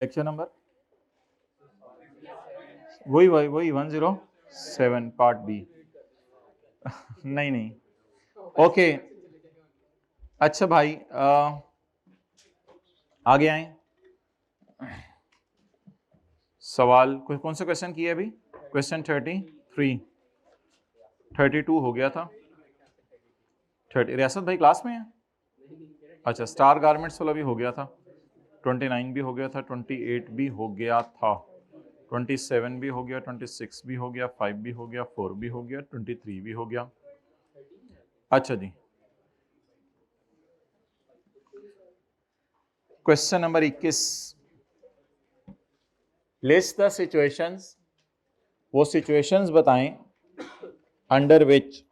Lecture number वही 107 part B. नहीं okay अच्छा भाई आगे आए। सवाल कौन सा क्वेश्चन किया अभी? क्वेश्चन 33 32 हो गया था। 30 रियासत भाई क्लास में है? अच्छा स्टार गारमेंट्स वाला भी हो गया था। 29 भी हो गया था, 28 भी हो गया था, 27 भी हो गया, 26 भी हो गया, 5 भी हो गया, 4 भी हो गया, 23 भी हो गया। अच्छा जी question number 21 list the situations, वो सिचुएशंस बताएं under which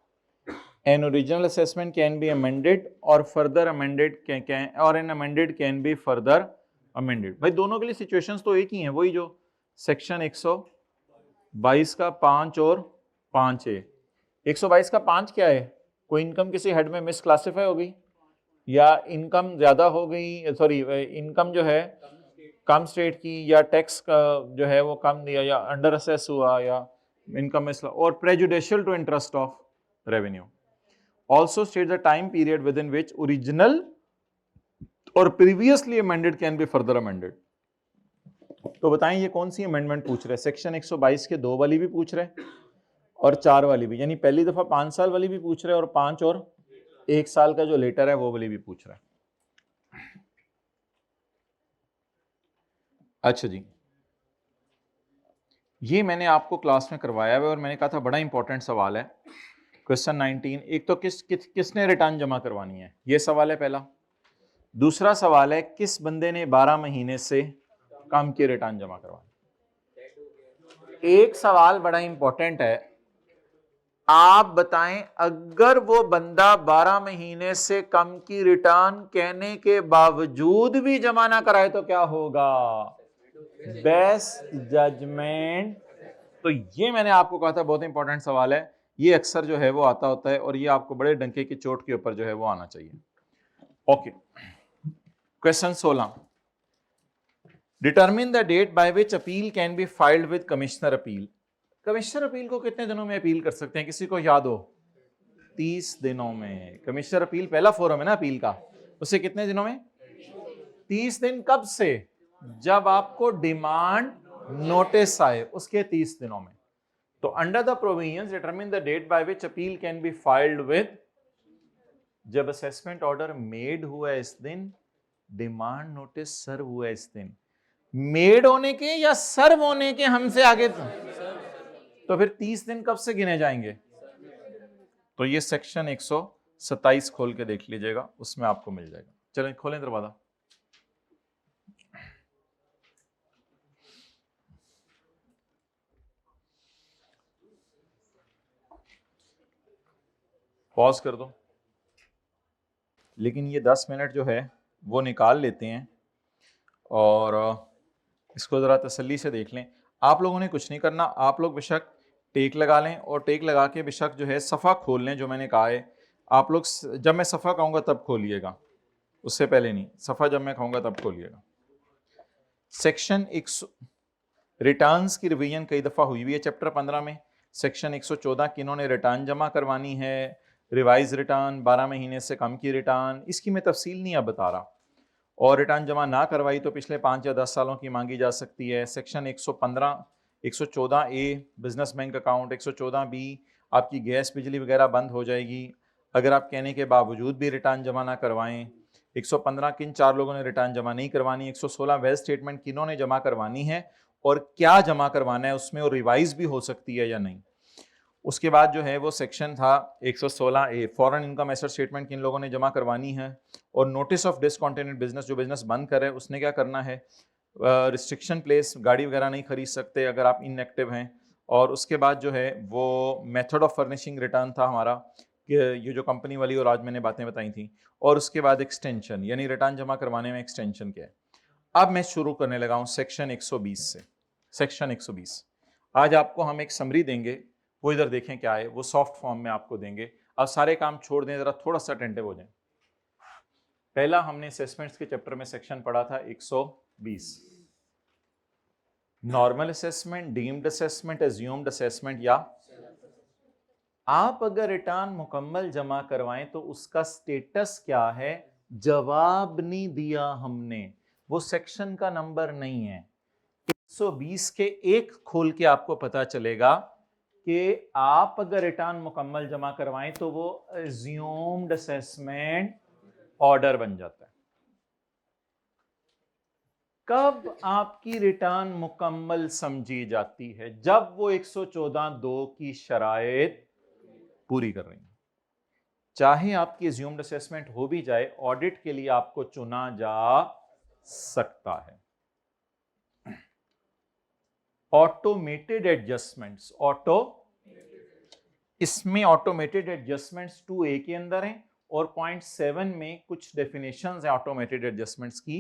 an original assessment can be amended or further amended or an amended can be further amended। भाई दोनों के लिए सिचुएशंस तो एक ही हैं, वही जो सेक्शन 122 का 5 और 5A। 122 का 5 क्या है? कोई इनकम किसी हेड में मिस क्लासिफाई हो गई या इनकम ज्यादा हो गई, सॉरी इनकम जो है कम स्टेट की, या टैक्स का जो है वो कम दिया, या अंडर असेस हुआ, या इनकम मिस, और prejudicial to interest of revenue. Also state the time period within which original or previously amended can be further amended। तो बताएं ये कौन सी अमेंडमेंट पूछ रहे हैं? सेक्शन 122 के 2 वाली भी पूछ रहे हैं और 4 वाली भी, यानी पहली दफा 5 साल वाली भी पूछ रहे हैं और 5 और 1 साल का जो लेटर है वो वाली भी पूछ रहा है। अच्छा जी ये मैंने आपको क्लास में करवाया है और मैंने कहा था बड़ा इंपॉर्टेंट सवाल है। क्वेश्चन 19 एक तो किसने रिटर्न जमा करवानी है, ये सवाल है पहला। दूसरा सवाल है किस बंदे ने 12 महीने से कम की रिटर्न जमा करवानी। एक सवाल बड़ा इंपॉर्टेंट है, आप बताएं अगर वो बंदा 12 महीने से कम की रिटर्न कहने के बावजूद भी जमा ना कराए तो क्या होगा? Best judgment. तो ये मैंने आपको कहा था बहुत इंपॉर्टेंट सवाल है, ये अक्सर जो है वो आता होता है और ये आपको बड़े डंके की चोट के ऊपर जो है वो आना चाहिए। Okay question 16 determine the date by which appeal can be filed with commissioner appeal. Commissioner appeal को कितने दिनों में अपील कर सकते हैं, किसी को याद हो? 30 दिनों में। कमिश्नर अपील पहला फोरम है ना अपील का, उसे कितने दिनों में? 30 दिन। कब से? जब आपको डिमांड नोटिस आए उसके 30 दिनों में। तो under the provisions determine the date by which appeal can be filed with, जब असेसमेंट ऑर्डर मेड हुआ है इस दिन, डिमांड नोटिस सर्व हुआ है इस दिन। मेड होने के या सर्व होने के हमसे आगे, तो फिर 30 दिन कब से गिने जाएंगे? तो ये सेक्शन 127 खोल के देख लीजिएगा, उसमें आपको मिल जाएगा। चलें खोलें दरवाजा। पॉज कर दो, लेकिन ये 10 मिनट जो है वो निकाल लेते हैं और इसको ज़रा तसल्ली से देख लें। आप लोगों ने कुछ नहीं करना, आप लोग बेशक टेक लगा लें और टेक लगा के बेशक जो है सफ़ा खोल लें, जो मैंने कहा है। आप लोग जब मैं सफ़ा कहूँगा तब खोलिएगा, उससे पहले नहीं। सफ़ा जब मैं कहूँगा तब खोलिएगा। सेक्शन 100 रिटर्न्स की रिवीजन कई दफ़ा हुई हुई है चैप्टर 15 में। सेक्शन 114 किन्होंने रिटर्न जमा करवानी है, रिवाइज रिटर्न, 12 महीने से कम की रिटर्न, इसकी मैं तफसील नहीं अब बता रहा। और रिटर्न जमा ना करवाई तो पिछले 5 या 10 सालों की मांगी जा सकती है। Section 115 114A business bank account, 114B आपकी गैस बिजली वगैरह बंद हो जाएगी अगर आप कहने के बावजूद भी रिटर्न जमा ना करवाएं। 115 किन 4 लोगों ने रिटर्न जमा नहीं करवानी। 116 वेल्थ स्टेटमेंट किन्होंने जमा करवानी है और क्या जमा करवाना है उसमें, और रिवाइज भी हो सकती है या नहीं। उसके बाद जो है वो सेक्शन था 116A foreign income asset statement किन लोगों ने जमा करवानी है, और नोटिस ऑफ डिसकंटिन्यूड बिजनेस, जो बिजनेस बंद करे उसने क्या करना है। रिस्ट्रिक्शन प्लेस, गाड़ी वगैरह नहीं खरीद सकते अगर आप इनएक्टिव हैं। और उसके बाद जो है वो मेथड ऑफ फर्निशिंग रिटर्न था हमारा, कि ये जो कंपनी वाली और आज मैंने बातें बताई थी। और उसके बाद एक्सटेंशन, यानी रिटर्न जमा करवाने में एक्सटेंशन क्या है। अब मैं शुरू करने लगा हूं सेक्शन 120 से। सेक्शन 120 आज आपको हम एक समरी देंगे, वो इधर देखें क्या है, वो सॉफ्ट फॉर्म में आपको देंगे। अब सारे काम छोड़ दें, जरा थोड़ा सा अटेंटिव हो जाएं। पहला हमने असेसमेंट्स के चैप्टर में सेक्शन पढ़ा था 120, normal assessment, deemed assessment, assumed assessment, या आप अगर रिटर्न मुकम्मल जमा करवाएं तो उसका स्टेटस क्या है, जवाब नहीं दिया हमने, वो सेक्शन का नंबर नहीं है। 120 के एक खोल के आपको पता चलेगा कि आप अगर रिटर्न मुकम्मल जमा करवाएं तो वो एज्यूम्ड असेसमेंट ऑर्डर बन जाता है। कब आपकी रिटर्न मुकम्मल समझी जाती है, जब वो 114(2) की शराइत पूरी कर रही है। चाहे आपकी एज्यूम्ड असेसमेंट हो भी जाए, ऑडिट के लिए आपको चुना जा सकता है। ऑटोमेटेड एडजस्टमेंट्स, इसमें ऑटोमेटेड एडजस्टमेंट्स 2A के अंदर हैं और पॉइंट 7 में कुछ डेफिनेशंस है ऑटोमेटेड एडजस्टमेंट्स की।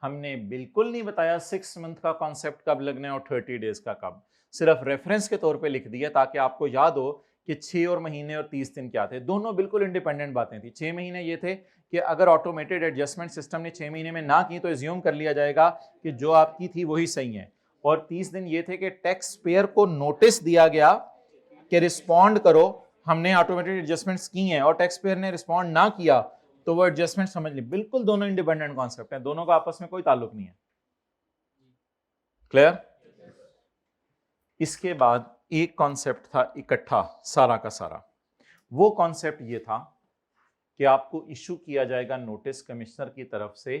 हमने बिल्कुल नहीं बताया 6 मंथ का कॉन्सेप्ट कब लगना है और 30 डेज का कब, सिर्फ रेफरेंस के तौर पे लिख दिया ताकि आपको याद हो कि 6 और महीने और 30 दिन क्या थे। दोनों बिल्कुल इंडिपेंडेंट बातें थी। 6 महीने ये थे कि अगर ऑटोमेटेड एडजस्टमेंट सिस्टम ने 6 महीने में ना की तो एज्यूम कर लिया जाएगा कि जो आपकी थी वही सही है। और 30 दिन ये थे कि टैक्स पेयर को नोटिस दिया गया कि रिस्पॉन्ड करो, हमने ऑटोमेटेड एडजस्टमेंट्स की हैं और टैक्स पेयर ने रिस्पॉन्ड ना किया तो वो एडजस्टमेंट समझ ली। बिल्कुल दोनों इंडिपेंडेंट कॉन्सेप्ट हैं, दोनों का आपस में कोई ताल्लुक नहीं है। क्लियर? इसके बाद एक कॉन्सेप्ट था इकट्ठा सारा का सारा, वो कॉन्सेप्ट ये था कि आपको इशू किया जाएगा नोटिस कमिश्नर की तरफ से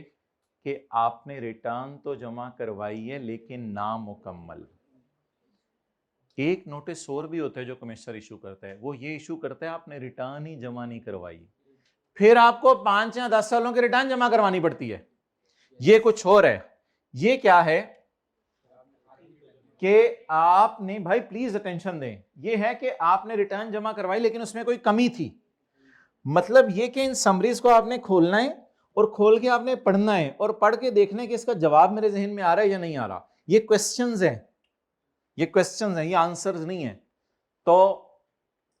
कि आपने रिटर्न तो जमा करवाई है लेकिन नामुकम्मल। एक नोटिस और भी होता है जो कमिश्नर इशू करता है, वो ये इशू करता है आपने रिटर्न ही जमा नहीं करवाई, फिर आपको 5 या 10 सालों की रिटर्न जमा करवानी पड़ती है। ये कुछ और है। ये क्या है कि आपने, भाई प्लीज अटेंशन दें, ये है कि आपने रिटर्न जमा करवाई लेकिन उसमें कोई कमी थी। मतलब ये कि इन समरीज को आपने खोलना है और खोल के आपने पढ़ना है और पढ़ के देखना है कि इसका जवाब मेरे जहन में आ रहा है या नहीं आ रहा। ये क्वेश्चंस हैं, ये क्वेश्चंस हैं, ये आंसर्स नहीं है। तो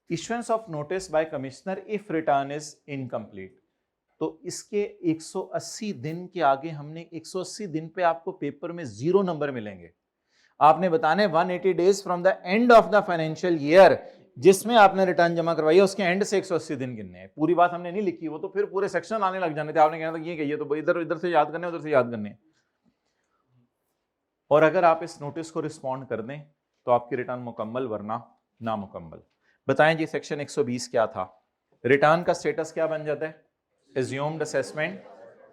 issuance of notice by commissioner if return is incomplete, तो इसके 180 दिन के आगे हमने 180 दिन पे आपको पेपर में 0 नंबर मिलेंगे। आपने बताने 180 days from the end of the financial year जिसमें आपने रिटर्न जमा करवाई है, उसके एंड से 180 दिन गिनने हैं। पूरी बात हमने नहीं लिखी, वो तो फिर पूरे सेक्शन आने लग जाने थे। आपने कहना था ये कहिए, तो इधर इधर से याद करने, उधर से याद करने। और अगर आप इस नोटिस को रिस्पॉन्ड कर दें तो आपकी रिटर्न मुकम्मल वरना नामुकम्मल। बताएं जी सेक्शन 120 क्या था? रिटर्न का स्टेटस क्या बन जाता है? Assumed assessment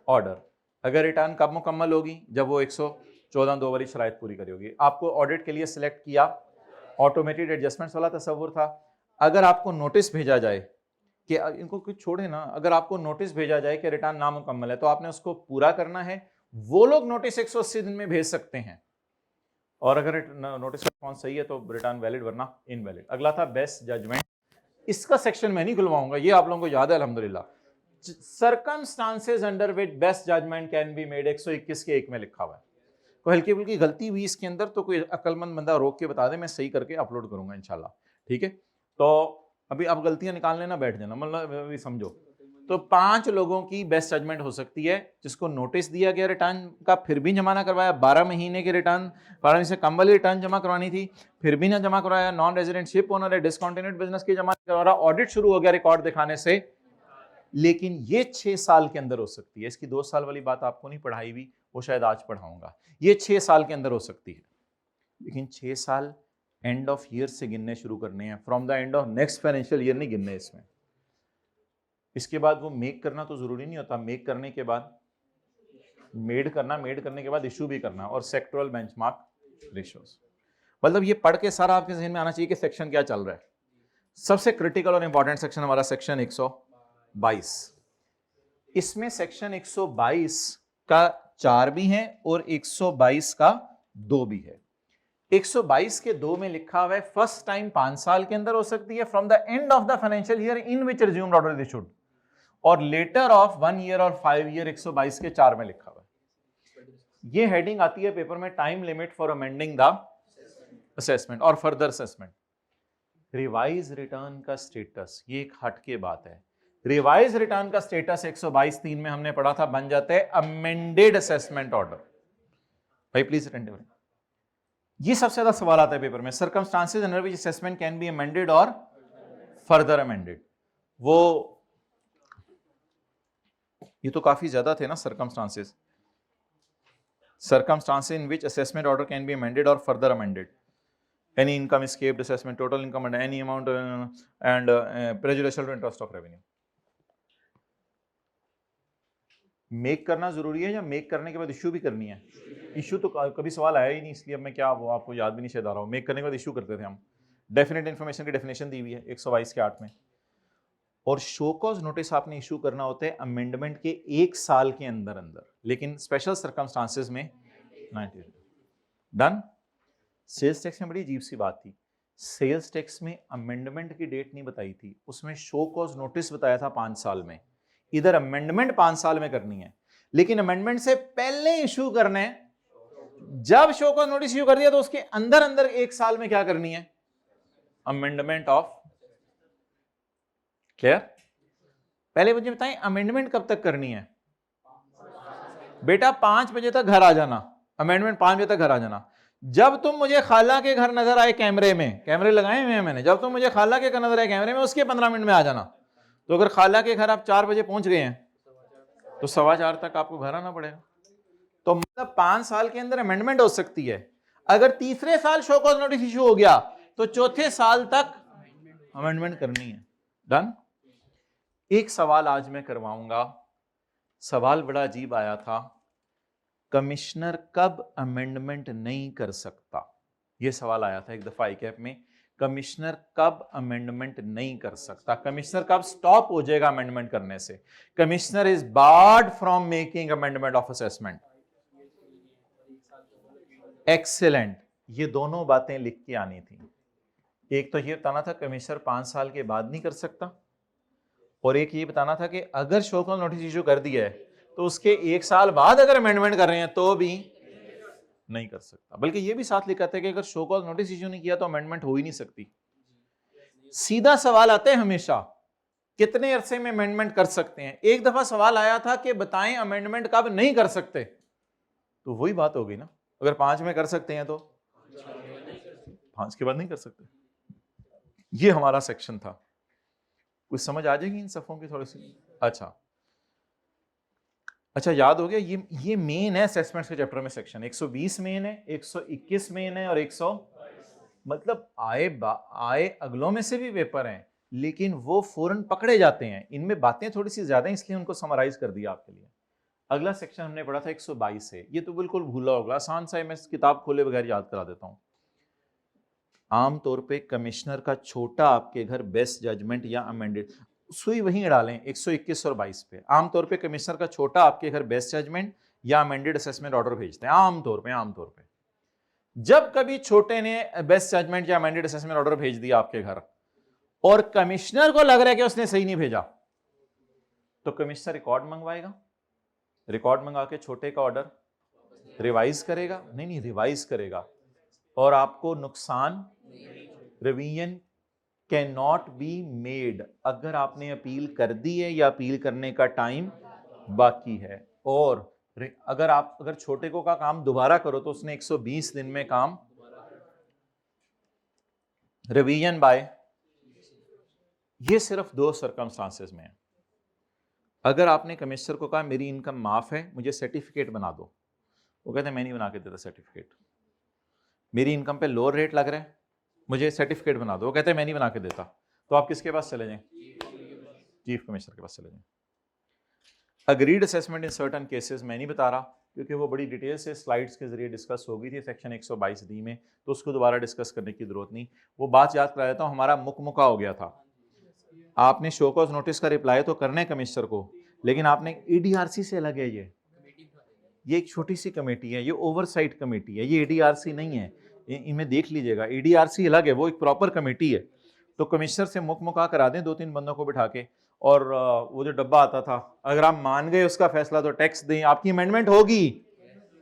order. अगर रिटर्न कब मुकम्मल होगी? जब वो 114(2) वाली शराइत पूरी करी होगी। आपको ऑडिट के लिए सिलेक्ट किया, ऑटोमेटेड एडजस्टमेंट्स वाला तस्वुर था। अगर आपको नोटिस भेजा जाए कि इनको कुछ छोड़े ना, अगर आपको नोटिस भेजा जाए कि रिटर्न नामुकम्मल है तो आपने उसको पूरा करना है। वो लोग नोटिस 180 दिन में भेज सकते हैं और अगर नोटिस रिस्पॉन्स सही है तो रिटर्न वैलिड वरना इनवैलिड। अगला था बेस्ट जजमेंट। इसका सेक्शन मैं नहीं खुलवाऊंगा, ये आप लोगों को याद है अल्हम्दुलिल्लाह। Circumstances under which best judgment can be made 121 के 1 में लिखा हुआ है। कोई हल्की फुल्की गलती हुई इसके अंदर तो कोई अक्लमंद बंदा रोक के बता दे, मैं सही करके अपलोड करूंगा इंशाल्लाह। ठीक है, तो अभी आप गलतियां निकालने ना बैठ जाना, मतलब अभी समझो। तो 5 लोगों की बेस्ट जजमेंट हो सकती है जिसको नोटिस दिया गया रिटर्न का फिर भी जमा ना करवाया, 12 महीने के रिटर्न, 12 महीने से कम वाली रिटर्न जमा करवानी थी फिर भी ना जमा करवाया, नॉन रेजिडेंट शिप ओनर है, डिसकंटिन्यूड बिजनेस की जमा करवा रहा, ऑडिट शुरू हो गया रिकॉर्ड दिखाने से। लेकिन ये 6 साल के अंदर हो सकती है। इसकी 2 साल वाली बात आपको नहीं पढ़ाई हुई, वो शायद आज पढ़ाऊंगा। ये 6 साल के अंदर हो सकती है, लेकिन 6 साल एंड ऑफ ईयर से गिनने शुरू करने हैं, from the end of next financial year नहीं गिनने इसमें। इसके बाद वो मेक करना तो जरूरी नहीं होता, मेक करने के बाद मेड करने के बाद इशू भी करना, और सेक्टोरल बेंचमार्क रेशियोज। मतलब ये पढ़ के सारा आपके जहन में आना चाहिए कि सेक्शन क्या चल रहा है। सबसे क्रिटिकल और इंपॉर्टेंट सेक्शन हमारा सेक्शन 122। इसमें सेक्शन 122 का 4 भी है और 122 का 2 भी है। 122 के 2 में लिखा हुआ है फर्स्ट टाइम 5 साल के अंदर हो सकती है from the end of the financial year in which resumed order is issued, और लेटर ऑफ 1 ईयर और 5 ईयर 122 के 4 में लिखा हुआ है। ये हेडिंग आती है पेपर में, time limit for amending the assessment और फर्दर असेसमेंट। रिवाइज रिटर्न का स्टेटस, ये एक हटके बात है। रिवाइज रिटर्न का स्टेटस 122(3) में हमने पढ़ा था, बन जाता है अमेंडेड असेसमेंट ऑर्डर। भाई प्लीज अटेंड। ये सबसे ज्यादा सवाल आता है पेपर में, circumstances under which assessment can be amended और फर्दर अमेंडेड। वो ये तो काफी ज्यादा थे ना circumstances in which assessment order can be amended और further amended. Any income escaped assessment, total income and any amount and prejudicial to interest of revenue। Make करना जरूरी है या मेक करने के बाद इश्यू भी करनी है? इश्यू तो कभी सवाल आया ही नहीं, इसलिए अब मैं क्या वो आपको याद भी नहीं शायद आ रहा हूँ। मेक करने के बाद इश्यू करते थे हम। डेफिनेट इन्फॉर्मेशन की डेफिनेशन दी हुई है 122 के 8 में। और शो कॉज नोटिस आपने इशू करना होता है अमेंडमेंट के 1 साल के अंदर अंदर, लेकिन स्पेशल सर्कमस्टांसेस में 90 डन। सेल्स टैक्स में बड़ी अजीब सी बात थी, सेल्स टैक्स में अमेंडमेंट की डेट नहीं बताई थी, उसमें शो कॉज नोटिस बताया था 5 साल में। इधर अमेंडमेंट 5 साल में करनी है, लेकिन अमेंडमेंट से पहले इशू करने हैं। जब शो कॉज नोटिस इशू कर दिया तो उसके अंदर अंदर 1 साल में क्या करनी है? Amendment of. क्लियर? पहले मुझे बताएं अमेंडमेंट कब तक करनी है? बेटा 5 बजे तक घर आ जाना, अमेंडमेंट 5 बजे तक घर आ जाना। जब तुम मुझे खाला के घर नजर आए कैमरे में, कैमरे लगाए हुए हैं मैंने, जब तुम मुझे खाला के घर नजर आए कैमरे में उसके 15 मिनट में आ जाना। तो अगर खाला के घर आप 4 बजे पहुंच गए हैं तो 4:15 तक आपको घर आना पड़ेगा। तो मतलब 5 साल के अंदर अमेंडमेंट हो सकती है। अगर तीसरे साल शो कॉज नोटिस इशू हो गया तो चौथे साल तक अमेंडमेंट करनी है। डन। एक सवाल आज मैं करवाऊंगा, सवाल बड़ा अजीब आया था, कमिश्नर कब अमेंडमेंट नहीं कर सकता? यह सवाल आया था एक दफा ICAP में, कमिश्नर कब अमेंडमेंट नहीं कर सकता, कमिश्नर कब स्टॉप हो जाएगा अमेंडमेंट करने से? Commissioner is barred from making amendment of assessment. Excellent, ये दोनों बातें लिख के आनी थी। एक तो ये बताना था कमिश्नर 5 साल के बाद नहीं कर सकता, और एक ये बताना था कि अगर शो कॉज नोटिस इशू कर दिया है तो उसके 1 साल बाद अगर अमेंडमेंट कर रहे हैं तो भी नहीं कर सकता। बल्कि ये भी साथ लिखा था कि अगर शो कॉज नोटिस इशू नहीं किया तो अमेंडमेंट हो ही नहीं सकती। सीधा सवाल आता है हमेशा, कितने अरसे में अमेंडमेंट कर सकते हैं? एक दफा सवाल आया था कि बताएं अमेंडमेंट कब नहीं कर सकते, तो वही बात हो गई ना, अगर 5 में कर सकते हैं तो 5 के बाद नहीं कर सकते। ये हमारा सेक्शन था। कुछ समझ आ जाएगी इन सफ़ों की थोड़ी सी? अच्छा याद हो गया। ये मेन है असेसमेंट्स के चैप्टर में सेक्शन। 120 मेन है, 121 मेन है और 100 मतलब आए अगलों में से भी पेपर हैं, लेकिन वो फौरन पकड़े जाते हैं। इनमें बातें थोड़ी सी ज्यादा, इसलिए उनको समराइज कर दिया आपके लिए। अगला सेक्शन हमने पढ़ा था 122 से, ये तो बिल्कुल भूला होगा, आसान सा है, मैं किताब खोले बगैर याद करा देता हूँ। आमतौर पे कमिश्नर का छोटा आपके घर बेस्ट जजमेंट या अमेंडेड, सुई वहीं डालें 121 और 22 पे। आमतौर पे कमिश्नर का छोटा आपके घर बेस्ट जजमेंट या अमेंडेड असेसमेंट ऑर्डर भेजते हैं आमतौर पे। जब कभी छोटे ने बेस्ट जजमेंट या अमेंडेड असेसमेंट ऑर्डर भेज दिया आपके घर और कमिश्नर को लग रहा है कि उसने सही नहीं भेजा, तो कमिश्नर रिकॉर्ड मंगवाएगा, रिकॉर्ड मंगा के छोटे का ऑर्डर रिवाइज करेगा, नहीं रिवाइज करेगा, और आपको नुकसान, revision can not be made अगर आपने अपील कर दी है या अपील करने का टाइम बाकी है। और अगर छोटे को का काम दोबारा करो तो उसने 120 दिन में काम रिवीजन बाय, ये सिर्फ 2 सर्कमस्टांसेस में है। अगर आपने कमिश्नर को कहा मेरी इनकम माफ है, मुझे सर्टिफिकेट बना दो, वो कहते हैं मैं नहीं बना के देता सर्टिफिकेट। मेरी इनकम पे लोअर रेट लग रहा है, मुझे सर्टिफिकेट बना दो, वो कहते हैं मैं नहीं बना के देता। तो आप किसके पास चले जाएं? चीफ कमिश्नर के पास चले जाएं। Agreed assessment in certain cases मैं नहीं बता रहा, क्योंकि वो बड़ी डिटेल से स्लाइड्स के जरिए डिस्कस हो गई थी सेक्शन 122 डी में, तो उसको दोबारा डिस्कस करने की जरूरत नहीं। वो बात याद करा देता हूँ, हमारा मुकमुका हो गया था। आपने शो कॉज नोटिस का रिप्लाई तो करना है कमिश्नर को, लेकिन आपने EDRC से अलग है, ये एक छोटी सी कमेटी है, ये ओवरसाइट कमेटी है, ये EDRC नहीं है, इनमें देख लीजिएगा। EDRC अलग है, वो एक प्रॉपर कमेटी है। तो कमिश्नर से मुकमुका करा दें 2-3 बंदों को बिठा के, और वो जो डब्बा आता था, अगर आप मान गए उसका फैसला तो टैक्स दें, आपकी अमेंडमेंट होगी,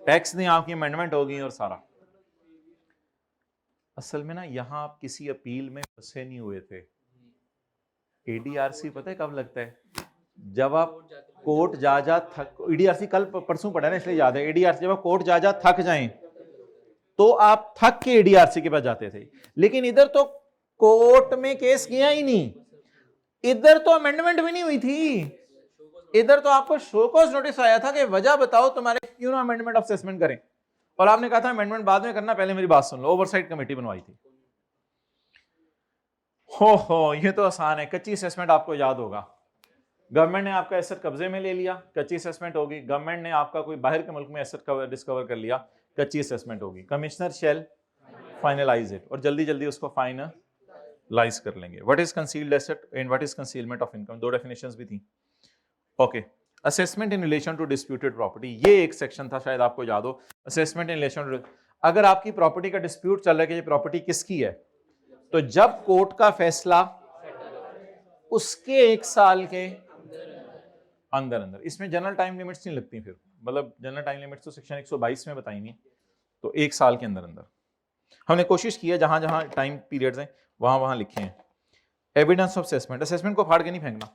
टैक्स दें, आपकी अमेंडमेंट होगी और सारा। असल में ना यहाँ आप किसी अपील में फंसे नहीं हुए थे। EDRC पता है कब लगता है? जब आप कोर्ट जा थक, EDRC कल परसों पढ़ा ना इसलिए याद है, EDRC जब आप कोर्ट जा थक जाएं तो आप थक के एडीआरसी के पास जाते थे, लेकिन इधर तो कोर्ट में केस गया ही नहीं, इधर तो अमेंडमेंट भी नहीं हुई थी, इधर तो आपको शो कॉज नोटिस आया था कि वजह बताओ तुम्हारे क्यों ना अमेंडमेंट ऑफ असेसमेंट करें, और आपने कहा था अमेंडमेंट बाद में करना, पहले मेरी बात सुन लो। ओवरसाइट कमेटी बनवाई थी। हो ये तो आसान है, कच्ची असेसमेंट आपको याद होगा, गवर्नमेंट ने आपका एसेट कब्जे में ले लिया, कच्ची असेसमेंट होगी। गवर्नमेंट ने आपका कोई बाहर के मुल्क में एसेट डिस्कवर कर लिया, कच्ची असेसमेंट होगी। कमिश्नर शेल फाइनलाइज इट, और जल्दी जल्दी उसको फाइनलाइज कर लेंगे। What is concealed asset and what is concealment of income, दो डेफिनेशंस भी थी। Okay, assessment in relation to disputed property, ये एक सेक्शन था, शायद आपको याद हो। असेसमेंट इन रिलेशन टू, अगर आपकी प्रॉपर्टी का डिस्प्यूट चल रहा है कि ये प्रॉपर्टी किसकी है, तो जब कोर्ट का फैसला उसके 1 साल के अंदर अंदर, इसमें जनरल टाइम लिमिट्स नहीं लगती, फिर मतलब जनरल टाइम लिमिट्स तो सेक्शन 122 में बताई नहीं, तो 1 साल के अंदर अंदर हमने कोशिश की है, जहां जहां टाइम पीरियड्स हैं वहां वहां लिखे हैं। एविडेंस ऑफ असेसमेंट, असेसमेंट को फाड़ के नहीं फेंकना,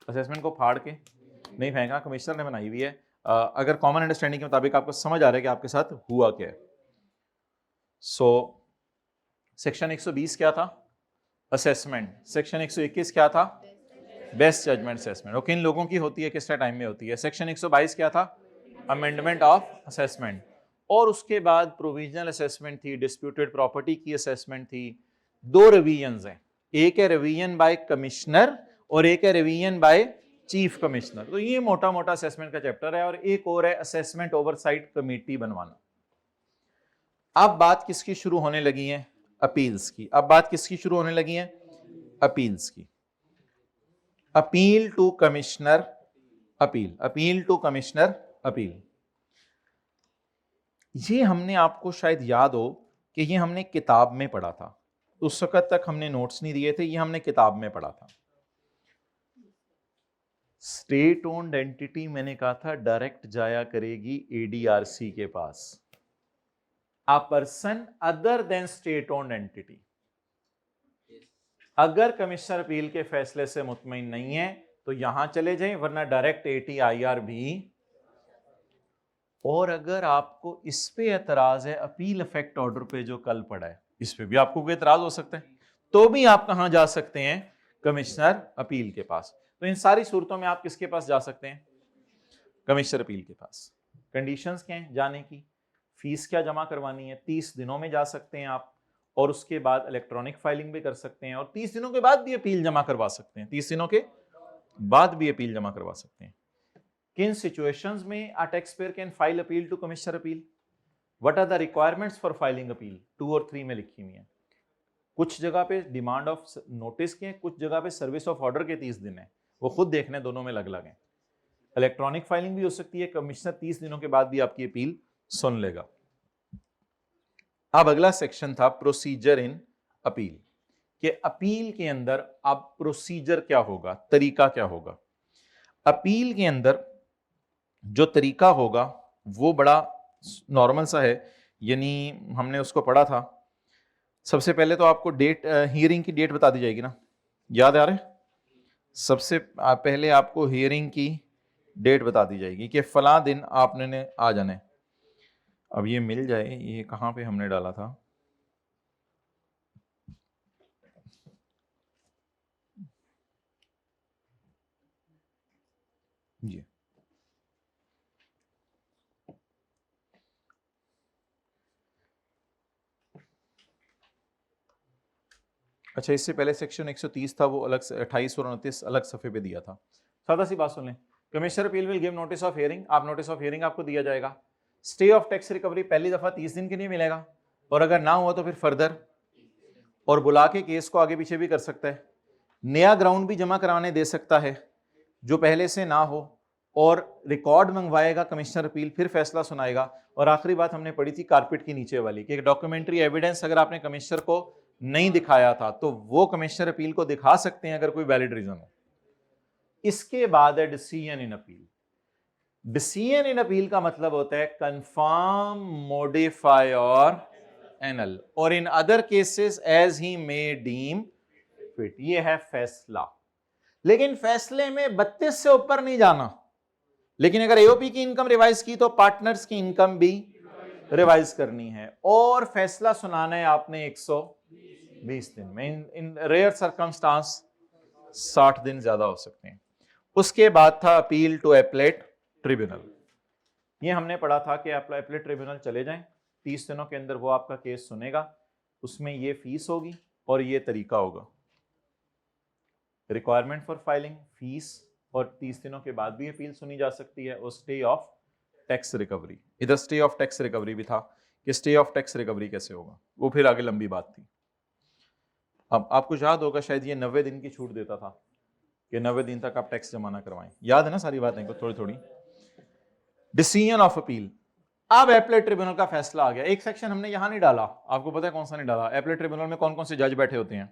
असेसमेंट को फाड़ के नहीं फेंकना, कमिश्नर ने बनाई हुई है। अगर कॉमन अंडरस्टैंडिंग के मुताबिक आपको समझ आ रहा है कि आपके साथ हुआ क्या है। सो सेक्शन 120 क्या था, असेसमेंट। सेक्शन 121 क्या था, बेस्ट जजमेंट असेसमेंट। और किन लोगों की होती है, किस टाइम में होती है। सेक्शन 122 क्या था, अमेंडमेंट ऑफ असेसमेंट। और उसके बाद प्रोविजनल असेसमेंट थी, डिस्प्यूटेड प्रॉपर्टी की असेसमेंट थी। 2 रिवीजन्स हैं, एक है रिवीजन बाय कमिश्नर और एक है रिवीजन बाय चीफ कमिश्नर। तो ये मोटा मोटा असेसमेंट का चैप्टर है। और एक और है असेसमेंट ओवरसाइट कमेटी बनवाना। अब बात किसकी शुरू होने लगी है, अपील्स की। अब बात किसकी शुरू होने लगी है, अपील्स की। Appeal to commissioner appeal, appeal to commissioner appeal. ये हमने, आपको शायद याद हो कि ये हमने किताब में पढ़ा था, उस वक्त तक हमने नोट्स नहीं दिए थे, ये हमने किताब में पढ़ा था। स्टेट ओन्ड एंटिटी, मैंने कहा था डायरेक्ट जाया करेगी एडीआरसी के पास। A person other than state owned entity, अगर कमिश्नर अपील के फैसले से मुतमईन नहीं है तो यहां चले जाएं, वरना डायरेक्ट एटीआईआर भी। और अगर आपको इस पे एतराज है, अपील इफेक्ट ऑर्डर पे जो कल पड़ा है, इस पे भी आपको कोई एतराज हो सकता है, तो भी आप कहां जा सकते हैं, कमिश्नर अपील के पास। तो इन सारी सूरतों में आप किसके पास जा सकते हैं, कमिश्नर अपील के पास। कंडीशंस क्या हैं जाने की, फीस क्या जमा करवानी है, 30 दिनों में जा सकते हैं आप, और उसके बाद इलेक्ट्रॉनिक फाइलिंग भी कर सकते हैं, और 30 दिनों के बाद भी अपील जमा करवा सकते हैं, 30 दिनों के बाद भी अपील जमा करवा सकते हैं। किन सिचुएशंस में a taxpayer can file appeal to commissioner appeal, what are the requirements for filing appeal, 2 और 3 में लिखी हुई है। कुछ जगह पे डिमांड ऑफ नोटिस के, कुछ जगह पे सर्विस ऑफ ऑर्डर के 30 दिन है, वो खुद देखने, दोनों में अलग अलग है। इलेक्ट्रॉनिक फाइलिंग भी हो सकती है, कमिश्नर 30 दिनों के बाद भी आपकी अपील सुन लेगा। अब अगला सेक्शन था प्रोसीजर इन अपील, कि अपील के अंदर अब प्रोसीजर क्या होगा, तरीका क्या होगा। अपील के अंदर जो तरीका होगा वो बड़ा नॉर्मल सा है, यानी हमने उसको पढ़ा था। सबसे पहले तो आपको डेट, हियरिंग की डेट बता दी जाएगी ना, याद आ रहा है। सबसे पहले आपको हियरिंग की डेट बता दी जाएगी कि फला दिन आपने आ जाना है। अब ये मिल जाए, ये कहाँ पे हमने डाला था, ये अच्छा, इससे पहले सेक्शन 130 था, वो अलग से 28 और 29 अलग सफ़े पे दिया था। सादा सी बात सुन लें, commissioner appeal will give notice of hearing, आप नोटिस ऑफ हियरिंग आपको दिया जाएगा। स्टे ऑफ टैक्स रिकवरी पहली दफ़ा 30 दिन के लिए मिलेगा, और अगर ना हुआ तो फिर फर्दर, और बुला के केस को आगे पीछे भी कर सकता है। नया ग्राउंड भी जमा कराने दे सकता है जो पहले से ना हो, और रिकॉर्ड मंगवाएगा कमिश्नर अपील, फिर फैसला सुनाएगा। और आखिरी बात हमने पढ़ी थी कारपेट की नीचे वाली, कि डॉक्यूमेंट्री एविडेंस अगर आपने कमिश्नर को नहीं दिखाया था तो वो कमिश्नर अपील को दिखा सकते हैं अगर कोई वैलिड रीजन हो। इसके बाद है decision in appeal. Decision in appeal का मतलब होता है कंफर्म, मॉडिफाई और एनल, और in other cases as he may deem fit. ये है फैसला, लेकिन फैसले में 32 से ऊपर नहीं जाना। लेकिन अगर एओपी की इनकम रिवाइज की तो पार्टनर्स की इनकम भी रिवाइज करनी है और फैसला सुनाना है आपने 120 दिन में। इन रेयर सर्कमस्टांस 60 दिन ज्यादा हो सकते हैं। उसके बाद था अपील टू एपलेट ट्रिब्यूनल। ये हमने पढ़ा था कि आप एपलेट ट्रिब्यूनल चले जाएं, 30 दिनों के अंदर वो आपका केस सुनेगा, उसमें ये फीस होगी और ये तरीका होगा। रिक्वायरमेंट फॉर फाइलिंग, फीस, और 30 दिनों के बाद भी अपील सुनी जा सकती है। और स्टे ऑफ टैक्स रिकवरी, इधर स्टे ऑफ टैक्स रिकवरी भी था कि स्टे ऑफ टैक्स रिकवरी कैसे होगा, वो फिर आगे लंबी बात थी। अब आपको याद होगा शायद ये 90 दिन की छूट देता था कि 90 दिन तक आप टैक्स जमा ना करवाएं। याद है ना सारी बातें को थोड़ी थोड़ी। डिसीजन ऑफ अपील, अब एपलेट ट्रिब्यूनल का फैसला आ गया। एक सेक्शन हमने यहां नहीं डाला, आपको पता है कौन सा नहीं डाला? एपलेट ट्रिब्यूनल में कौन कौन से जज बैठे होते हैं।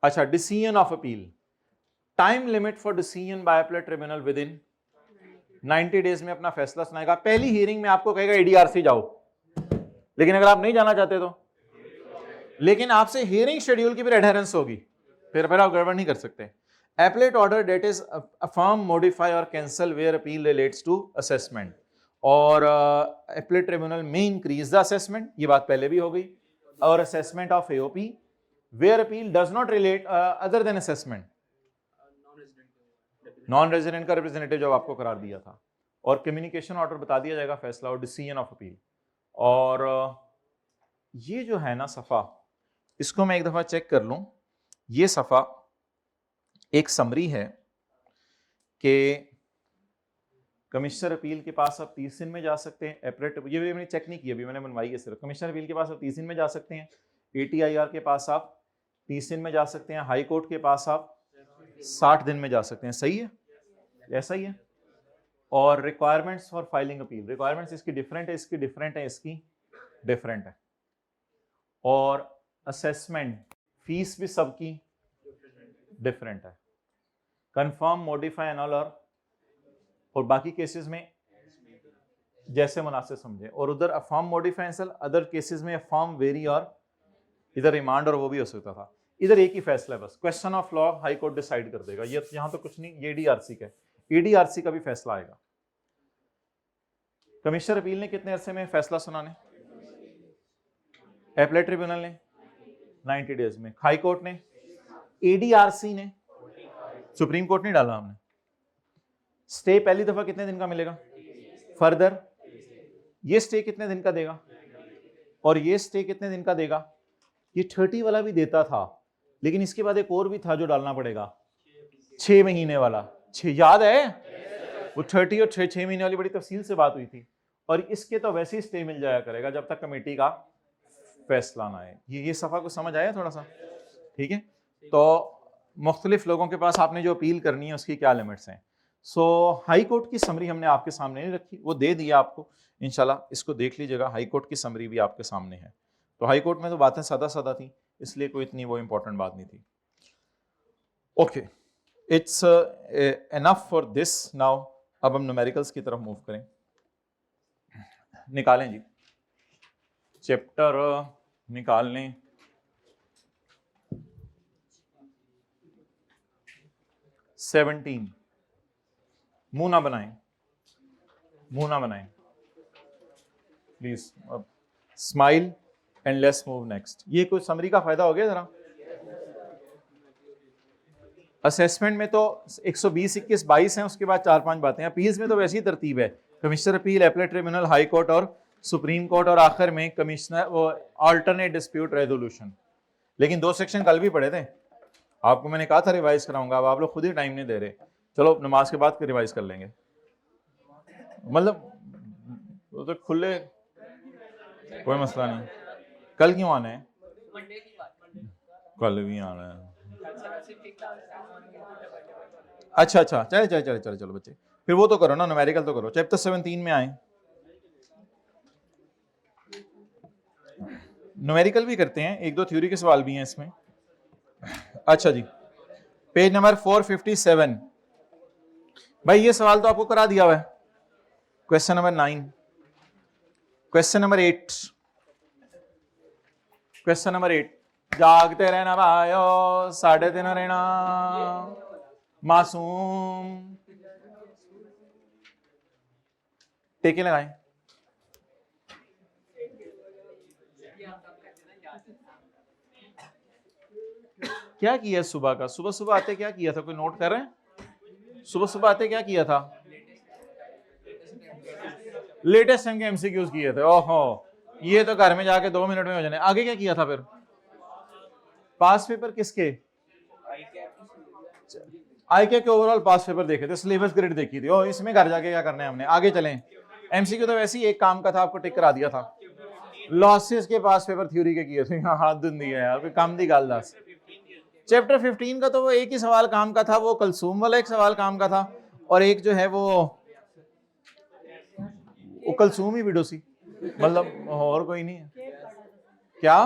अच्छा, decision of appeal, time limit for decision by appellate tribunal within 90 days में अपना फैसला सुनाएगा। पहली हियरिंग में आपको कहेगा एडीआरसी जाओ, लेकिन अगर आप नहीं जाना चाहते तो, लेकिन आपसे हियरिंग शेड्यूल की फिर एडहेरेंस होगी, फिर आप गड़बड़ नहीं कर सकते। Appellate order that is affirm, modify और cancel where appeal relates to assessment, और एपलेट ट्रिब्यूनल में इंक्रीज द असेसमेंट, ये बात पहले भी हो गई, और assessment of AOP where appeal does not relate other than assessment. Non resident का रिप्रेजेंटेटिव जब आपको करार दिया था, और कम्युनिकेशन ऑर्डर बता दिया जाएगा फैसला और डिसीजन ऑफ अपील। और ये जो है ना सफ़ा, इसको मैं एक दफ़ा चेक कर लूँ। ये सफ़ा एक समरी है कि कमिश्नर अपील के पास आप 30 दिन में जा सकते हैं। एपलेट, ये मैंने चेक नहीं किया, अभी मैंने बनवाई है सिर्फ। कमिश्नर अपील के पास आप 30 दिन में जा सकते हैं, ATIR के पास आप 30 दिन में जा सकते हैं, हाई कोर्ट के पास आप 60 दिन में जा सकते हैं। सही है, ऐसा ही है। और requirements for filing appeal, requirements इसकी डिफरेंट है, इसकी डिफरेंट है, इसकी डिफरेंट है। और असेसमेंट फीस भी सबकी डिफरेंट है। कंफर्म, मॉडिफाई, एनल और बाकी केसेस में जैसे मुनासिब समझे। और उधर affirm, modify, anal, other cases में अफर्म, वेरी और इधर रिमांड और वो भी हो सकता था। इधर एक ही फैसला है बस, question of law high court decide कर देगा। ये यहां तो कुछ नहीं, ये ADRC का है, ADRC का भी फैसला आएगा। कमिश्नर अपील ने कितने अरसे में फैसला सुनाने? एपलेट ट्रिब्यूनल ने 90 डेज में, हाई कोर्ट ने, ADRC ने, सुप्रीम कोर्ट नहीं डाला हमने। स्टे पहली दफा कितने दिन का मिलेगा? फर्दर ये स्टे कितने दिन का देगा, और ये स्टे कितने दिन का देगा? ये 30 वाला भी देता था, लेकिन इसके बाद एक और भी था जो डालना पड़ेगा, 6 महीने वाला। 6 याद है? वो 30 और 6 महीने वाली बड़ी तफसील से बात हुई थी। और इसके तो वैसे ही स्टे मिल जाया करेगा जब तक कमेटी का फैसला ना आए। ये सफ़ा को समझ आया थोड़ा सा? ठीक है। तो मुख्तलिफ लोगों के पास आपने जो अपील करनी है उसकी क्या लिमिट्स हैं। सो हाई कोर्ट की समरी हमने आपके सामने नहीं रखी, वो दे दिया आपको, इंशाल्लाह इसको देख लीजिएगा। हाई कोर्ट की समरी भी आपके सामने है। तो हाई कोर्ट में तो बातें सादा सादा थी, इसलिए कोई इतनी वो इंपॉर्टेंट बात नहीं थी। Okay, it's enough for this now. अब हम न्यूमेरिकल्स की तरफ मूव करें। निकालें जी, चैप्टर निकाल लें। सेवनटीन, मुंह ना बनाएं, मुंह ना बनाएं please. Smile and let's move next. ये कोई समरी का फायदा हो गया जरा। असेसमेंट में तो 120, 21, 22 हैं, उसके बाद 4-5 बातें। अपील्स में तो वैसी ही तरतीब है, commissioner appeal, appellate tribunal, high court और सुप्रीम कोर्ट, और आखिर में कमिश्नर वो अल्टरनेट डिस्प्यूट रेजोल्यूशन। लेकिन 2 सेक्शन कल भी पढ़े थे, आपको मैंने कहा था रिवाइज कराऊंगा, अब आप लोग खुद ही टाइम नहीं दे रहे। चलो नमाज के बाद रिवाइज कर लेंगे, मतलब तो खुले, कोई मसला नहीं। कल क्यों आना है? कल भी आना है। अच्छा, चलो बच्चे, फिर वो तो करो ना, न्यूमेरिकल तो करो। चैप्टर 17 में आए, न्यूमेरिकल भी करते हैं, 1-2 थ्योरी के सवाल भी हैं इसमें। अच्छा जी, पेज नंबर 457। भाई ये सवाल तो आपको करा दिया हुआ है। Question number 9, question number 8, question number 8, जागते रहना भाइयो, 3:30 रहना मासूम। टेके लगाएं। क्या किया सुबह का? सुबह सुबह आते क्या किया था? कोई नोट कर रहे हैं? सुबह सुबह आते क्या किया था? लेटेस्ट टाइम के एमसीक्यूज किए थे। ओहो, ये तो घर में जाके 2 मिनट में हो जाने। आगे क्या किया था फिर? पास पेपर किसके? आईके के ओवरऑल पास पेपर देखे थे, सिलेबस ग्रिड देखी थी। ओ, इसमें घर जाके क्या करना है हमने? आगे चलें। एमसीक्यू तो वैसे ही एक काम का था, आपको टिक करा दिया था। लॉसेस के पास पेपर थ्योरी के किए थे। हाँ, हाथ धुन दिया यार, कोई काम दी गाल दास। चैप्टर 15 का तो वो एक ही सवाल काम का था, वो कलसूम वाला एक सवाल काम का था, और एक जो है वो कलसूम ही विडोसी, मतलब और कोई नहीं है। क्या?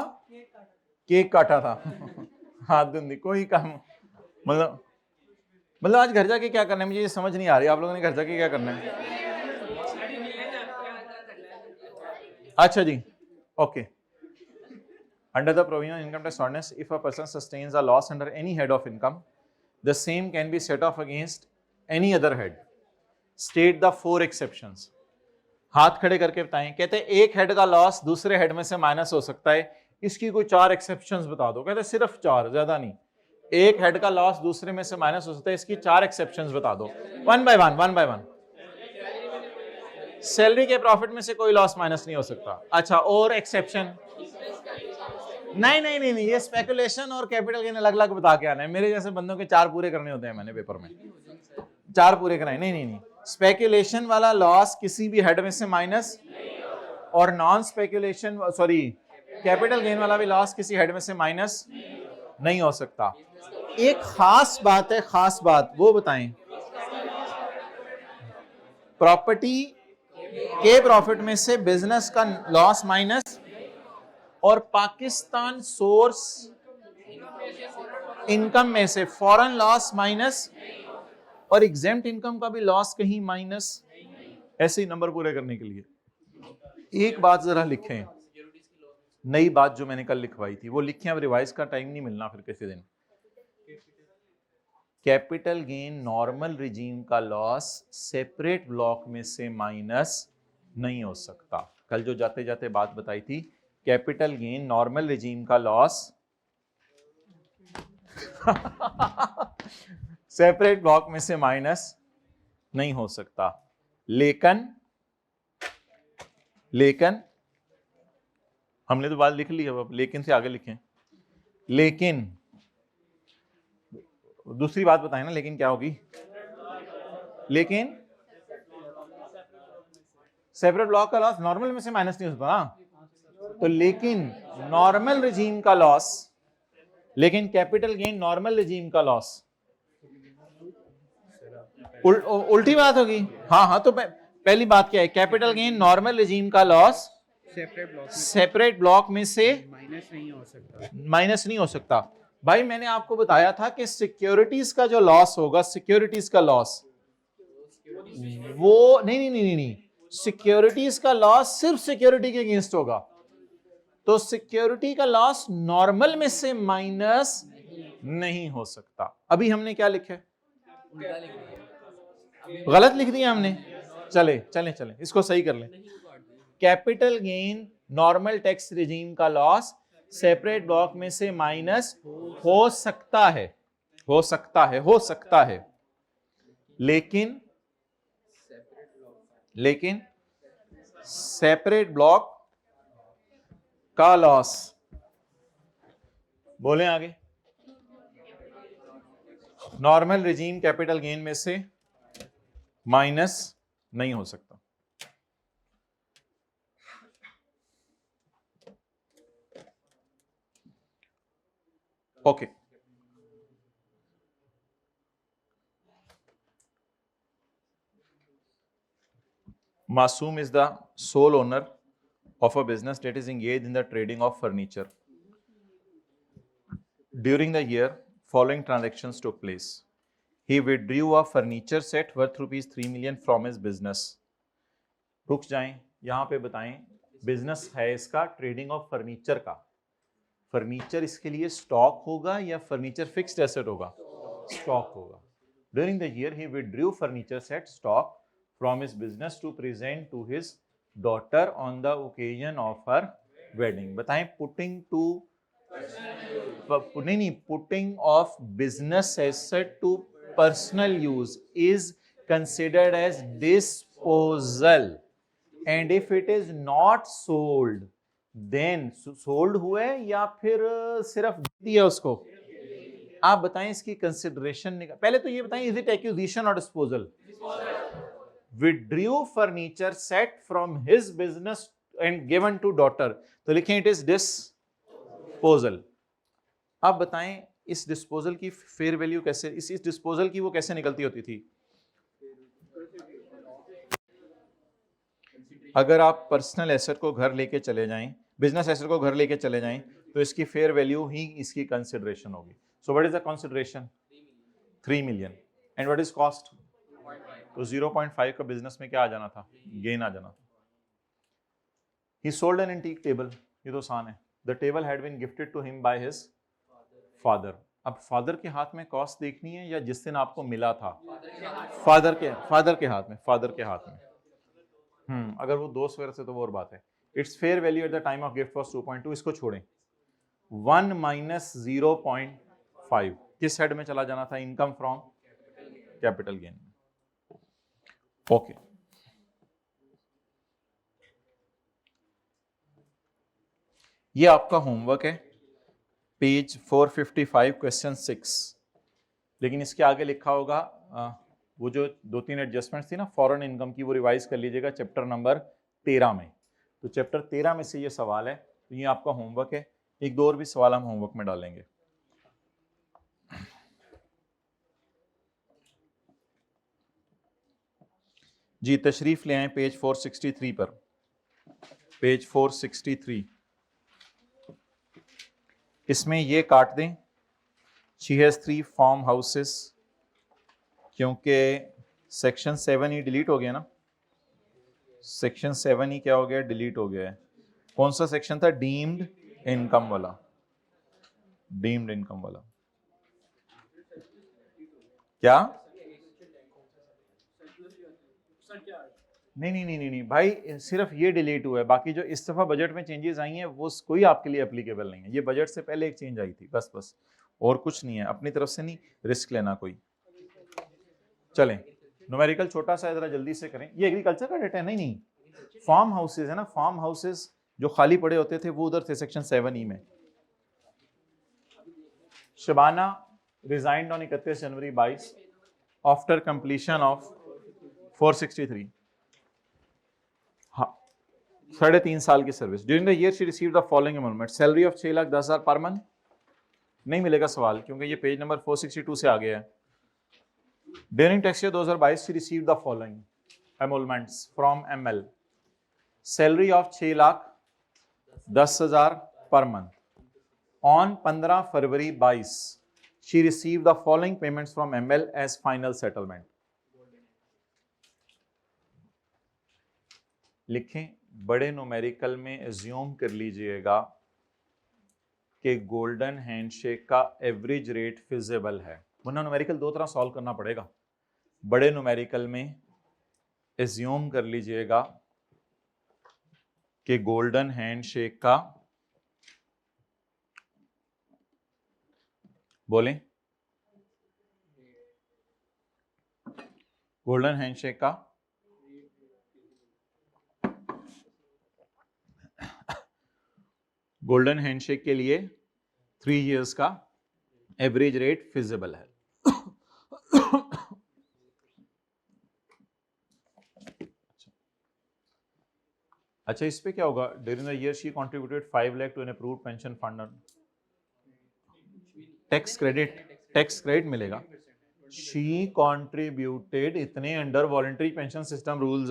केक काटा था। हाथ धुंधी, कोई काम, मतलब आज घर जाके क्या करना है मुझे ये समझ नहीं आ रही। आप लोगों ने घर जाके क्या करना है? अच्छा जी, okay. Under the provision of income tax ordinance, if a person sustains a loss under any head of income, the same can be set off against any other head. State the 4 exceptions. हाथ खड़े करके बताएं। कहते हैं एक head का loss दूसरे head में से माइनस हो सकता है, इसकी कोई 4 एक्सेप्शंस बता दो। कहते हैं सिर्फ 4, ज्यादा नहीं। एक हेड का लॉस दूसरे में से माइनस हो सकता है, इसकी 4 एक्सेप्शंस बता दो। One by one. सैलरी के प्रॉफिट में से कोई लॉस माइनस नहीं हो सकता। अच्छा, और एक्सेप्शन? नहीं, ये स्पेकुलेशन और कैपिटल गेन अलग अलग बता के आना है। मेरे जैसे बंदों के 4 पूरे करने होते हैं, मैंने पेपर में 4 पूरे कराए। नहीं, स्पेकुलेशन वाला लॉस किसी भी हेड में से माइनस, और नॉन स्पेकुलेशन कैपिटल गेन वाला भी लॉस किसी हेड में से माइनस नहीं हो सकता। एक खास बात है, खास बात वो बताएं। प्रॉपर्टी के प्रॉफिट में से बिजनेस का लॉस माइनस, और पाकिस्तान सोर्स इनकम में से फॉरेन लॉस माइनस, और एग्जेम्प्ट इनकम का भी लॉस कहीं माइनस। ऐसे ही नंबर पूरे करने के लिए एक बात जरा लिखें, नई बात जो मैंने कल लिखवाई थी वो लिखें। अब रिवाइज का टाइम नहीं मिलना फिर किसी दिन। कैपिटल गेन नॉर्मल रिजीम का लॉस सेपरेट ब्लॉक में से माइनस नहीं हो सकता। कल जो जाते जाते बात बताई थी, कैपिटल गेन नॉर्मल रिजीम का लॉस सेपरेट ब्लॉक में से माइनस नहीं हो सकता। लेकिन हमने तो बात लिख ली है, अब लेकिन से आगे लिखें। लेकिन दूसरी बात बताएं ना, लेकिन क्या होगी? लेकिन सेपरेट ब्लॉक का लॉस नॉर्मल में से माइनस नहीं होता ना, तो लेकिन नॉर्मल रिजीम का लॉस, लेकिन कैपिटल गेन नॉर्मल रिजीम का लॉस उल्टी बात होगी। हाँ, तो पहली बात क्या है? कैपिटल गेन नॉर्मल रिजीम का लॉस सेपरेट ब्लॉक में से माइनस नहीं हो सकता। भाई मैंने आपको बताया था कि सिक्योरिटीज का जो लॉस होगा, सिक्योरिटीज का लॉस वो नहीं, सिक्योरिटीज का लॉस सिर्फ सिक्योरिटी के अगेंस्ट होगा। तो सिक्योरिटी का लॉस नॉर्मल में से माइनस नहीं हो सकता। अभी हमने क्या लिखा है? गलत लिख दिया हमने। चले इसको सही कर लें। Capital gain normal tax regime का लॉस सेपरेट ब्लॉक में से माइनस हो सकता है, लेकिन सेपरेट ब्लॉक का लॉस, बोले आगे, नॉर्मल रिजीम कैपिटल गेन में से माइनस नहीं हो सकता। Okay, Masoom is the sole owner of a business that is engaged in the trading of furniture. During the year, following transactions took place. He withdrew a furniture set worth rupees 3 million from his business. रुक जाएं, यहां पे बताएं business है इसका trading of furniture का। Furniture इसके लिए स्टॉक होगा या फर्नीचर फिक्स्ड एसेट होगा? स्टॉक होगा। During the year, he withdrew furniture set stock from his business to present to his daughter on the occasion of her wedding. बताएं putting to, नहीं, putting off business asset to personal use is considered as disposal, and if it is not sold then, sold हुआ है या फिर सिर्फ दिया उसको। आप बताएं इसकी कंसिडरेशन, पहले तो ये बताएं, इज इट एक्विजिशन और disposal? withdrew furniture set from his business and given to daughter, तो लिखें इट इज डिस्पोजल। आप बताएं इस डिस्पोजल की फेयर वैल्यू कैसे, इस डिस्पोजल की वो कैसे निकलती होती थी? अगर आप पर्सनल एसेट को घर लेके चले जाएं, बिजनेस एसेट को घर लेके चले जाएं, तो इसकी फेयर वैल्यू ही इसकी कंसिडरेशन होगी। So what is the consideration? 3 million. And what is cost? तो 0.5 का बिजनेस में क्या आ जाना था? गेन आ जाना था। He sold an antique table, ये तो आसान है। The table had been gifted to him by his father। अब फादर के हाथ में कॉस्ट देखनी है या जिस दिन आपको मिला था? फादर के हाथ में। अगर वो दोस्त वगैरह से तो वो और बात है। It's fair value at the time of gift was 2.2, इसको छोड़ें। 1 माइनस 0.5 किस हेड में चला जाना था? Income from capital gain. Okay, ये आपका होमवर्क है, पेज 455 क्वेश्चन 6। लेकिन इसके आगे लिखा होगा वो जो 2-3 एडजस्टमेंट्स थी ना फॉरेन इनकम की, वो रिवाइज कर लीजिएगा चैप्टर नंबर 13 में। तो चैप्टर 13 में से ये सवाल है, तो ये आपका होमवर्क है। एक दो और भी सवाल हम होमवर्क में डालेंगे। जी तशरीफ ले आए पेज 463 पर, पेज 463। इसमें ये काट दें, शी हैज 3 फार्म हाउसेस, क्योंकि सेक्शन 7 ही डिलीट हो गया ना, सेक्शन 7 ही क्या हो गया? डिलीट हो गया है। कौन सा सेक्शन था? डीम्ड इनकम वाला, डीम्ड इनकम वाला। क्या? नहीं भाई, सिर्फ ये डिलीट हुआ है, बाकी जो इस दफा बजट में चेंजेस आई हैं वो कोई आपके लिए एप्लीकेबल नहीं है। ये बजट से पहले एक चेंज आई थी, बस और कुछ नहीं है। अपनी तरफ से नहीं रिस्क लेना कोई। चलें, न्यूमेरिकल छोटा सा जरा जल्दी से करें। ये एग्रीकल्चर का डेटा है? नहीं, फार्म हाउसेज है ना, फार्म हाउसेज जो खाली पड़े होते थे वो उधर थे सेक्शन 7E में। Shabana resigned on 31 January 22 after completion of 463, हाँ 3.5 साल की सर्विस। During the year she received the following emolument, salary of 6,10,000 per month. नहीं मिलेगा सवाल, क्योंकि ये पेज नंबर 462 से आ गया है। During tax year 2022 she received the following emoluments from ML, salary of 6,10,000 per month. On 15 February 22 she received the following payments from ML as final settlement. लिखें, बड़े न्यूमेरिकल में एज्यूम कर लीजिएगा कि गोल्डन हैंडशेक का एवरेज रेट फिजिबल है, वरना numerical दो तरह सॉल्व करना पड़ेगा। बड़े न्यूमेरिकल में एज्यूम कर लीजिएगा कि गोल्डन हैंडशेक का, बोलें, गोल्डन हैंडशेक का गोल्डन हैंडशेक के लिए 3 इयर्स का एवरेज रेट फिजिबल है। अच्छा, इस पे क्या होगा? During the year she contributed 5 lakh to an approved pension fund. Tax credit मिलेगा। शी कंट्रीब्यूटेड इतने under voluntary pension system rules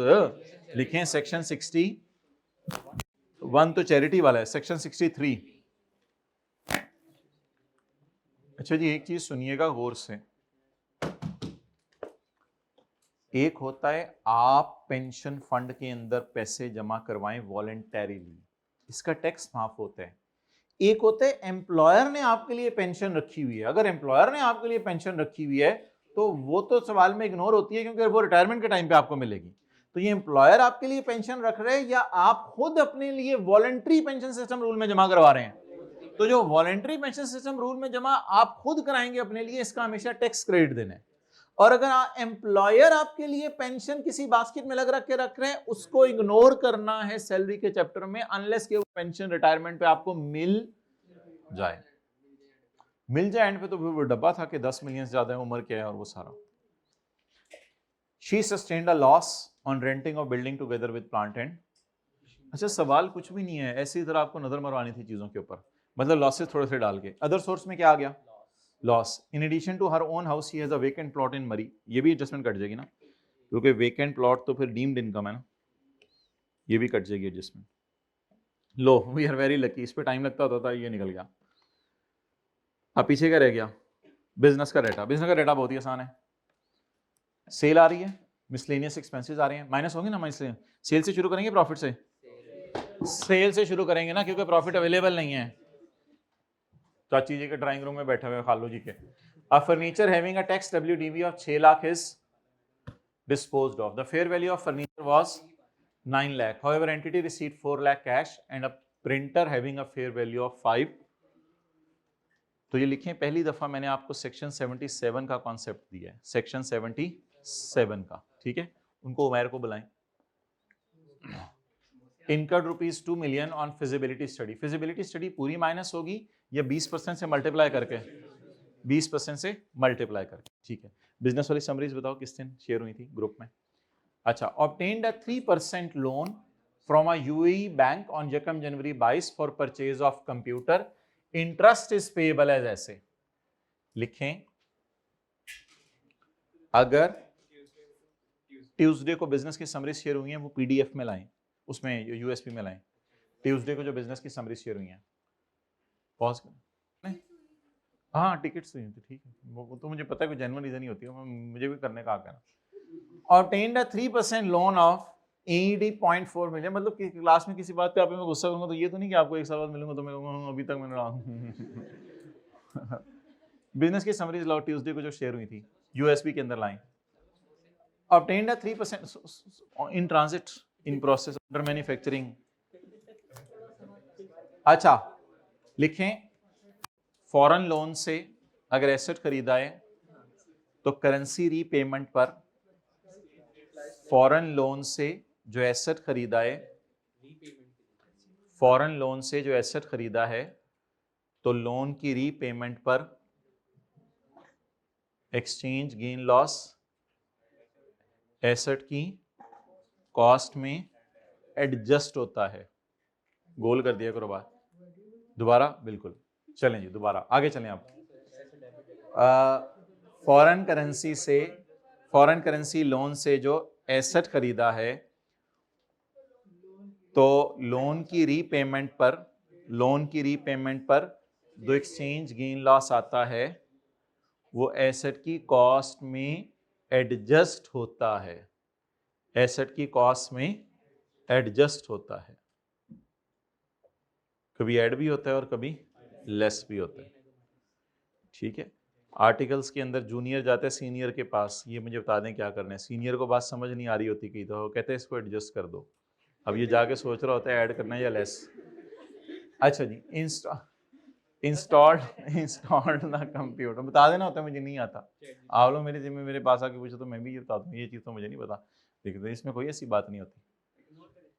लिखें। सेक्शन 61 तो चैरिटी वाला है, सेक्शन 63। अच्छा जी, एक चीज सुनिएगा गौर से। एक होता है आप पेंशन फंड के अंदर पैसे जमा करवाएं वॉलंटरीली, इसका टैक्स माफ होता है। एक होता है एम्प्लॉयर ने आपके लिए पेंशन रखी हुई है। अगर एम्प्लॉयर ने आपके लिए पेंशन रखी हुई है तो वो तो सवाल में इग्नोर होती है, क्योंकि वो रिटायरमेंट के टाइम पे आपको मिलेगी। तो ये एम्प्लॉयर आपके लिए पेंशन रख रहे हैं या आप खुद अपने लिए वॉलंटरी पेंशन सिस्टम रूल में जमा करवा रहे हैं? तो जो वॉलंटरी पेंशन सिस्टम रूल में जमा आप खुद कराएंगे अपने लिए, इसका हमेशा टैक्स क्रेडिट देना है। और अगर एम्प्लॉयर आपके लिए पेंशन किसी बास्केट में लग रख रहे हैं, उसको इग्नोर करना है सैलरी के चैप्टर में, अनलेस के वो पेंशन रिटायरमेंट पे आपको मिल जाए। एंड पे तो वो डब्बा था कि 10 मिलियन से ज्यादा है, उम्र क्या है और वो सारा। She sustained a loss on renting of building together with plant and. अच्छा, सवाल कुछ भी नहीं है, ऐसी तरह आपको नजर मरवानी थी चीजों के ऊपर, मतलब लॉसेस थोड़े से डाल के। अदर सोर्स में क्या आ गया? Loss. In addition to her own house she has a vacant plot in Murree. ये भी एडजस्टमेंट कट जाएगी ना, क्योंकि वेकेंट प्लॉट तो फिर डीम्ड इनकम है ना, ये भी कट जाएगी एडजस्टमेंट। लो, वी आर वेरी लकी, इस पे टाइम लगता होता था, ये निकल गया। अब पीछे क्या रह गया? बिजनेस का डेटा। बिजनेस का डेटा बहुत ही आसान है। सेल आ रही है, मिसलेनियस एक्सपेंसेस आ रहे हैं, माइनस होंगे ना। माइनस सेल से शुरू करेंगे प्रॉफिट से? सेल से शुरू करेंगे ना, क्योंकि प्रॉफिट अवेलेबल नहीं है। चाची जी के ड्राइंग रूम में बैठे हुए खालू जी के। A furniture having a tax WDV of 6 lakh is disposed of. The fair value of furniture was 9 lakh. However, entity received 4 lakh cash and a printer having a fair value of 5. तो ये लिखें, पहली दफा मैंने आपको section 77 का concept दिया है, सेक्शन 77 का, ठीक है। उनको उमैर को बुलाएं। Incurred ₹2 million on feasibility study. Feasibility study पूरी माइनस होगी या 20% से मल्टीप्लाई करके? 20% से मल्टीप्लाई करके, ठीक है। बिजनेस वाली समरीज बताओ किस दिन शेयर हुई थी ग्रुप में? अच्छा, obtained a 3% loan from a UAE bank on January 22 for purchase of computer. Interest is payable as ऐसे। लिखें, अगर ट्यूसडे को बिजनेस की समरीज शेयर हुई हैं, वो पीडीएफ में लाएं, उसमें यूएसपी में लाएं। ट्यूसडे को जो बिजनेस की समरीज शेयर हुई हैं, पॉज करें। हाँ, टिकट्स हुई थी, ठीक है, वो तो मुझे पता है, कोई जेन्युइन रीजन ही होती है, मुझे भी करने का हक है ना। Obtained a 3% loan of AED 0.4 million. मतलब कि क्लास में किसी बात पे आप मैं गुस्सा करूंगा तो ये तो नहीं कि आपको एक साल बाद मिलूंगा तो मैं कहूंगा अभी तक मैंने बिजनेस की समरीज लाओ, ट्यूसडे को जो शेयर हुई थी यूएसबी के अंदर line. Obtained a 3% in transit, in process, under manufacturing। अच्छा, लिखें, फॉरेन लोन से अगर एसेट खरीदा है तो करेंसी रीपेमेंट पर, फॉरेन लोन से जो एसेट खरीदा है, फॉरेन लोन से जो एसेट खरीदा है तो लोन की रीपेमेंट पर एक्सचेंज गेन लॉस एसेट की कॉस्ट में एडजस्ट होता है। गोल कर दिया करो बात, दोबारा बिल्कुल। चलें जी, दोबारा आगे चलें। आप फॉरेन करेंसी से, फॉरेन करेंसी लोन से जो एसेट खरीदा है तो लोन की रीपेमेंट पर, लोन की रीपेमेंट पर जो एक्सचेंज गेन लॉस आता है वो एसेट की कॉस्ट में एडजस्ट होता है, एसेट की कॉस्ट में एडजस्ट होता है। कभी ऐड भी होता है और कभी लेस भी होता है, ठीक है। आर्टिकल्स के अंदर जूनियर जाते हैं सीनियर के पास, ये मुझे बता दें क्या करना है। सीनियर को बात समझ नहीं आ रही होती कहीं तो कहते हैं इसको एडजस्ट कर दो। अब ये जाके सोच रहा होता है ऐड करना है या लेस। अच्छा जी, इंस्टॉल्ड द कंप्यूटर बता देना होता है, मुझे नहीं आता। आप लोग मेरे जिम्मे मेरे पास आके पूछो तो मैं भी ये बता दूँ, ये चीज़ तो मुझे नहीं पता। लेकिन इसमें कोई ऐसी बात नहीं होती।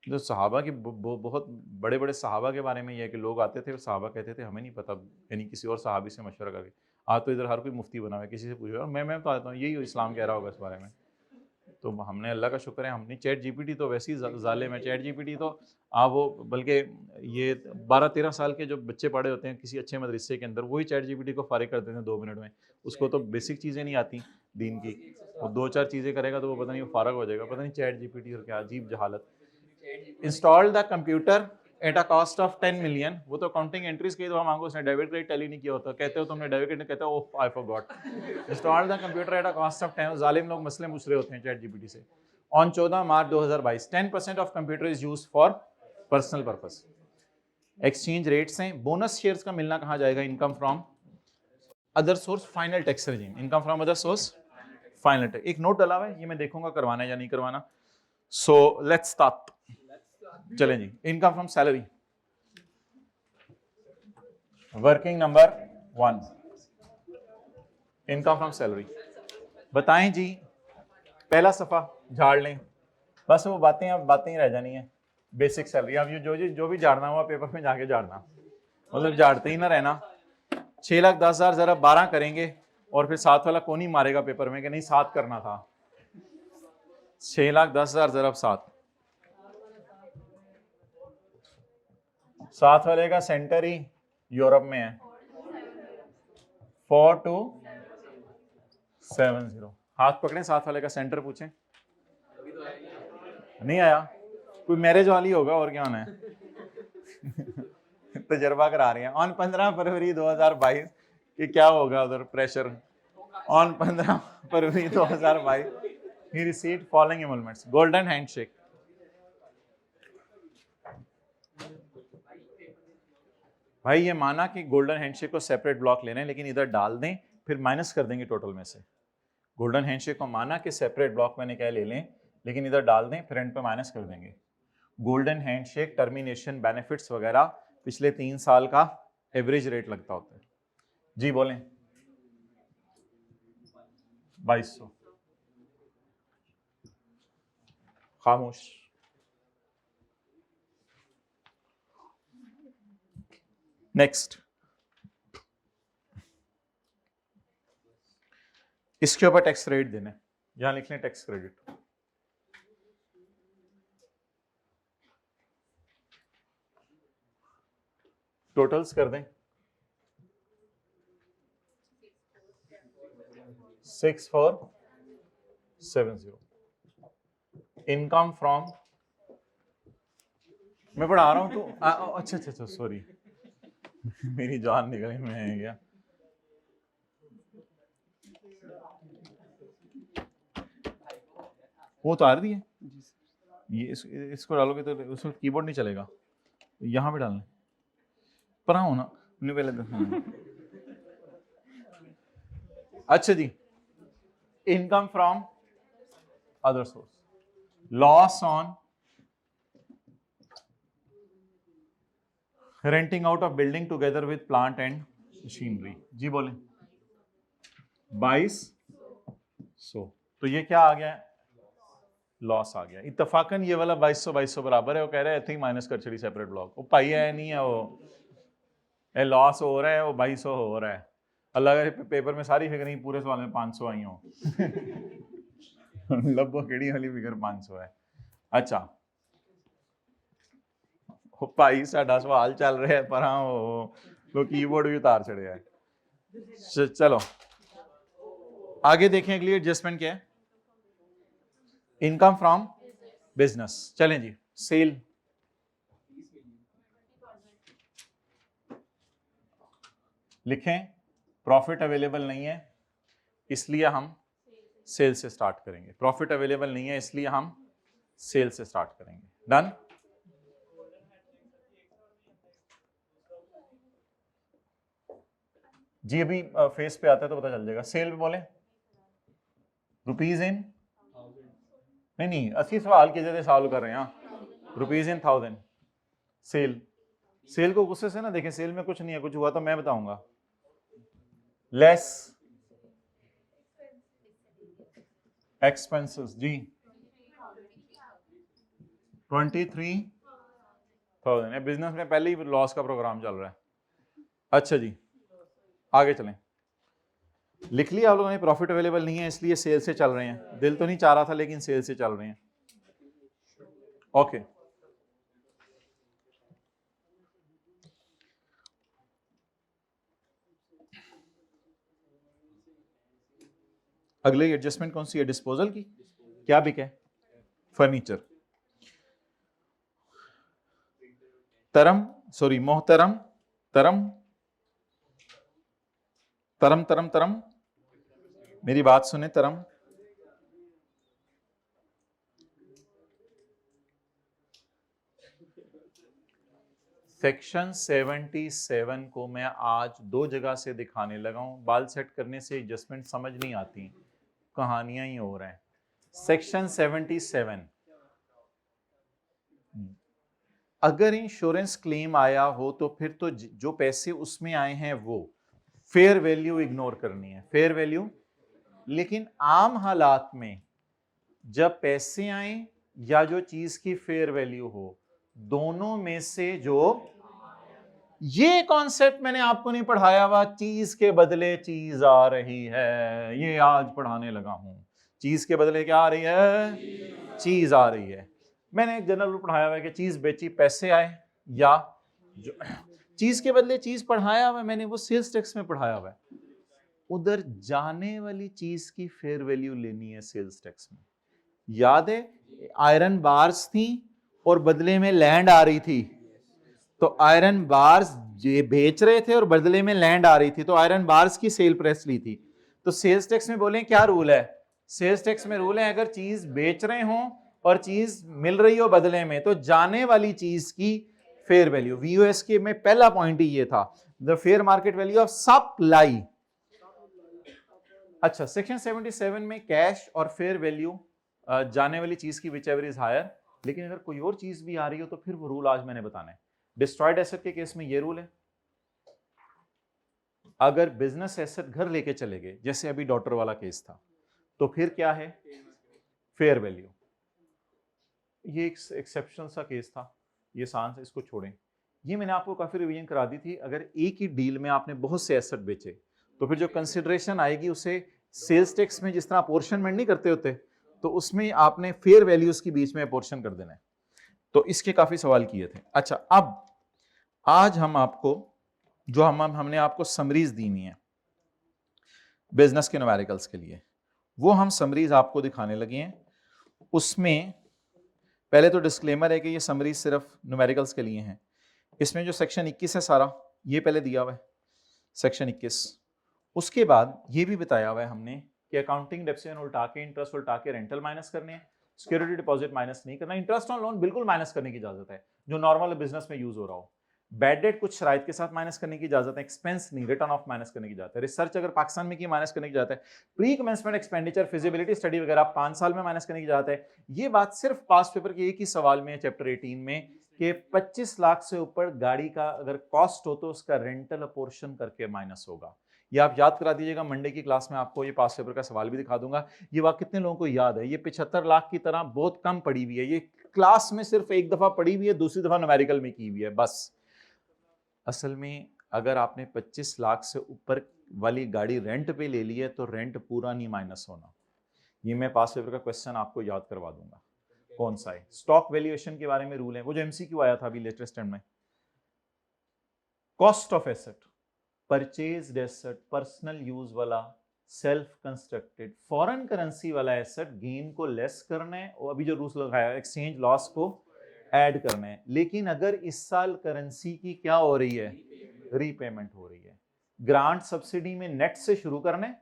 जो सहाबा के बहुत बड़े बड़े सहाबा के बारे में ये है कि लोग आते थे और सहाबा कहते थे हमें नहीं पता, यानी किसी और सहाबी से मशवरा करके। आज तो इधर हर कोई मुफ्ती बना हुआ है, किसी से पूछो मैं तो आता हूँ यही इस्लाम कह रहा होगा इस बारे में। तो हमने अल्लाह का शुक्र है, हमने चैट जीपीटी तो वैसे ही जालिम है। चैट जीपीटी तो आप वो, बल्कि ये 12-13 साल के जो बच्चे पढ़े होते हैं किसी अच्छे मदरसे के अंदर, वही चैट जीपीटी को फारिग कर देते हैं 2 मिनट में। उसको तो बेसिक चीज़ें नहीं आती दीन की, वो 2-4 चीज़ें करेगा तो वो पता नहीं वो फारग हो जाएगा, पता नहीं चैट जीपीटी और क्या अजीब जहालत। Install the computer at a cost of 10 million. वो तो अकाउंटिंग एंट्रीज की तो हम आंखों उसने डेबिट क्रेडिट टैली नहीं किया होता, कहते हो तुमने डेबिट क्रेडिट, कहते हो oh I forgot. Install the computer at a cost of 10। जालिम लोग मसले पूछ रहे होते हैं चैट जीपीटी से। On 14 March 2022 10% of computer is used for personal purpose. Exchange rates हैं। बोनस शेयर्स का मिलना कहाँ जाएगा? Income from other source, final tax regime. Income from other source, final tax. एक नोट डाला हुआ है, ये मैं देखूंगा करवाना है या नहीं करवाना। So let's start. चलें जी, income from salary, working number 1, income from salary. बताएं जी, पहला सफा झाड़ लें, बस वो बातें अब बातें ही रह जानी है। बेसिक सैलरी, अब ये जो भी झाड़ना हुआ पेपर में जाके झाड़ना, मतलब झाड़ते ही ना रहना। 6,10,000 जरा 12 करेंगे और फिर 7 वाला कौन ही मारेगा पेपर में कि नहीं 7 करना था। 6,10,000 जरा 7 वाले का सेंटर ही यूरोप में है, 4270। हाथ पकड़े, 7 वाले का सेंटर पूछें। नहीं आया, कोई मैरिज वाली होगा और क्या होना है। तजर्बा करा रहे हैं। ऑन 15 फरवरी 2022 कि क्या होगा उधर pressure. On 15 February 2022 he received following emoluments. Golden handshake, भाई ये माना कि गोल्डन हैंडशेक को सेपरेट ब्लॉक लेना है, लेकिन इधर डाल दें फिर माइनस कर देंगे टोटल में से। गोल्डन हैंडशेक को माना कि सेपरेट ब्लॉक मैंने क्या ले लें, लेकिन इधर डाल दें फिर एंड पे माइनस कर देंगे। गोल्डन हैंडशेक टर्मिनेशन बेनिफिट्स वगैरह पिछले 3 साल का एवरेज रेट लगता होता है। जी बोलें। 2200। खामोश। नेक्स्ट, इसके ऊपर टैक्स क्रेडिट देने, यहां लिख लें टैक्स क्रेडिट। टोटल्स कर दें 6470। इनकम फ्रॉम, मैं पढ़ा रहा हूं तो अच्छा सॉरी मेरी जान निकली में गया। वो उतार दिए, ये इसको डालोगे तो उसमें कीबोर्ड नहीं चलेगा, यहां पे डालना पढ़ा हो ना पहले तो। अच्छा जी, income from other source, loss on renting out of building together with plant and machinery. जी बोले 2200। तो ये क्या आ गया, लॉस आ गया। इत्तफाकन ये वाला 2200 बराबर है, वो कह रहे हैं माइनस कर चली सेपरेट ब्लॉक, वो पाई है नहीं है, वो लॉस हो रहा है, वो 2200 हो रहा है। अल्लाह के पेपर में सारी फिगर नहीं, पूरे सवाल में 500 आई हो। लब्बो केड़ी वाली फिगर 500 है। अच्छा भाई साडा सवाल चल रहा है पर हाँ वो कीबोर्ड भी उतार चढ़े है। चलो आगे देखें, अगली एडजस्टमेंट क्या है, इनकम फ्रॉम बिजनेस। चलें जी, सेल, लिखें प्रॉफिट अवेलेबल नहीं है इसलिए हम सेल से स्टार्ट करेंगे। प्रॉफिट अवेलेबल नहीं है इसलिए हम सेल से स्टार्ट करेंगे। डन। जी अभी फेस पे आता है तो पता चल जाएगा। सेल पे बोले रुपीज इन, नहीं असली सवाल की जगह सॉल्व कर रहे हैं। Rupees in 1000 cell. सेल को गुस्से से ना देखें, सेल में कुछ नहीं है, कुछ हुआ तो मैं बताऊंगा। लेस एक्सपेंसेस जी 23,000। बिजनेस में पहले ही लॉस का प्रोग्राम चल रहा है। अच्छा जी आगे चलें, लिख लिया आप लोगों ने, प्रॉफिट अवेलेबल नहीं है इसलिए सेल से चल रहे हैं। दिल तो नहीं चाह रहा था लेकिन सेल से चल रहे हैं। ओके अगली एडजस्टमेंट कौन सी है, डिस्पोजल की। क्या बिके, फर्नीचर। तरम सॉरी मोहतरम, तरम तरम तरम तरम, मेरी बात सुने तरम। सेक्शन 77 को मैं आज 2 जगह से दिखाने लगा हूं। बाल सेट करने से एडजस्टमेंट समझ नहीं आती, कहानियां ही हो रहा है। सेक्शन 77 अगर इंश्योरेंस क्लेम आया हो तो फिर तो जो पैसे उसमें आए हैं वो फेयर वैल्यू इग्नोर करनी है, फेयर वैल्यू। लेकिन आम हालात में जब पैसे आए या जो चीज की फेयर वैल्यू हो, दोनों में से जो, ये कॉन्सेप्ट मैंने आपको नहीं पढ़ाया हुआ, चीज के बदले चीज आ रही है, ये आज पढ़ाने लगा हूं। चीज के बदले क्या आ रही है? चीज आ रही है। मैंने एक जनरल रूल पढ़ाया हुआ है कि चीज बेची पैसे आए, या जो चीज के बदले चीज पढ़ाया हुआ है मैंने, वो सेल्स टैक्स में पढ़ाया हुआ है। उधर जाने वाली चीज की फेयर वैल्यू लेनी है सेल्स टैक्स में। याद है आयरन बार्स थी और बदले में लैंड आ रही थी, तो आयरन बार्स ये बेच रहे थे और बदले में लैंड आ रही थी, तो आयरन बार्स की सेल प्राइस ली थी। तो सेल्स टैक्स में बोले क्या रूल है? सेल्स टैक्स में रूल है अगर चीज बेच रहे हो और चीज मिल रही हो बदले में, तो जाने वाली चीज की फेयर वैल्यू, वीओएस के में पहला पॉइंट ही ये था, the fair market value of supply. अच्छा, सेक्शन 77 में कैश और फेयर वैल्यू जाने वाली चीज की विच एवर इज हायर। लेकिन अगर कोई और चीज भी आ रही हो तो फिर वो रूल आज मैंने बताना है। डिस्ट्रॉयड एसेट के केस में ये रूल है, अगर बिजनेस एसेट घर लेके चले गए, जैसे अभी डॉटर वाला केस था, तो फिर क्या है? Fair value. ये एक एक्सेप्शनल सा केस था, ये आसान से इसको छोड़ें। ये मैंने आपको काफी रिवीजन करा दी थी। अगर एक ही डील में आपने बहुत से एसेट बेचे तो फिर जो कंसिडरेशन आएगी उसे सेल्स टैक्स में जिस तरह अपोर्शनमेंट नहीं करते होते, तो उसमें आपने फेयर वैल्यूज के बीच में अपोर्शन कर देना है। तो इसके काफी सवाल किए थे। अच्छा, अब आज हम आपको जो हमने आपको समरीज दी हुई है बिजनेस के न्यूमेरिकल्स के लिए, वो हम समरीज आपको दिखाने लगे हैं। उसमें पहले तो डिस्क्लेमर है कि ये समरीज सिर्फ न्यूमेरिकल्स के लिए हैं। इसमें जो सेक्शन 21 है सारा, ये पहले दिया हुआ है सेक्शन 21। उसके बाद ये भी बताया हुआ है हमने कि अकाउंटिंग डेप्सियन उल्टा के, इंटरेस्ट उल्टा के रेंटल माइनस करने हैं, सिक्योरिटी डिपॉजिट माइनस नहीं करना, इंटरेस्ट ऑन लोन बिल्कुल माइनस करने की इजाजत है जो नॉर्मल बिजनेस में यूज हो रहा हो, बैड डेट कुछ शराइत के साथ माइनस करने की इजाजत है, एक्सपेंस नहीं, रिटर्न ऑफ माइनस करने की इजाजत है, रिसर्च अगर पाकिस्तान में की माइनस करने की इजाजत है, pre commencement expenditure, feasibility study वगैरह 5 साल में माइनस करने की इजाजत है। ये बात सिर्फ पास पेपर के एक ही सवाल में है चैप्टर 18 में कि 25 लाख से ऊपर गाड़ी का अगर कॉस्ट हो तो उसका रेंटल अपोर्शन करके माइनस होगा। ये आप याद करा दीजिएगा, मंडे की क्लास में आपको ये पास पेपर का सवाल भी दिखा दूंगा। ये बात कितने लोगों को याद है? ये 75 लाख की तरह बहुत कम पड़ी हुई है, ये क्लास में सिर्फ एक दफा पड़ी हुई है, दूसरी दफा न्यूमेरिकल में की हुई है बस। असल में अगर आपने 25 लाख से ऊपर वाली गाड़ी रेंट पे ले ली है तो रेंट पूरा नहीं माइनस होना। ये मैं पास पेपर का क्वेश्चन आपको याद करवा दूंगा। कौन सा है? स्टॉक वैल्यूएशन के बारे में रूल है, वो जो एमसीक्यू आया था अभी लेटेस्ट में। Cost of asset, purchased asset, personal use वाला, सेल्फ कंस्ट्रक्टेड, फॉरेन करेंसी वाला एसेट गेन को लेस करना है, और अभी जो रूल्स लगाया एक्सचेंज लॉस को ऐड करना है। लेकिन अगर इस साल करेंसी की क्या हो रही है? रीपेमेंट हो रही है। ग्रांट सब्सिडी में नेट से शुरू करना है,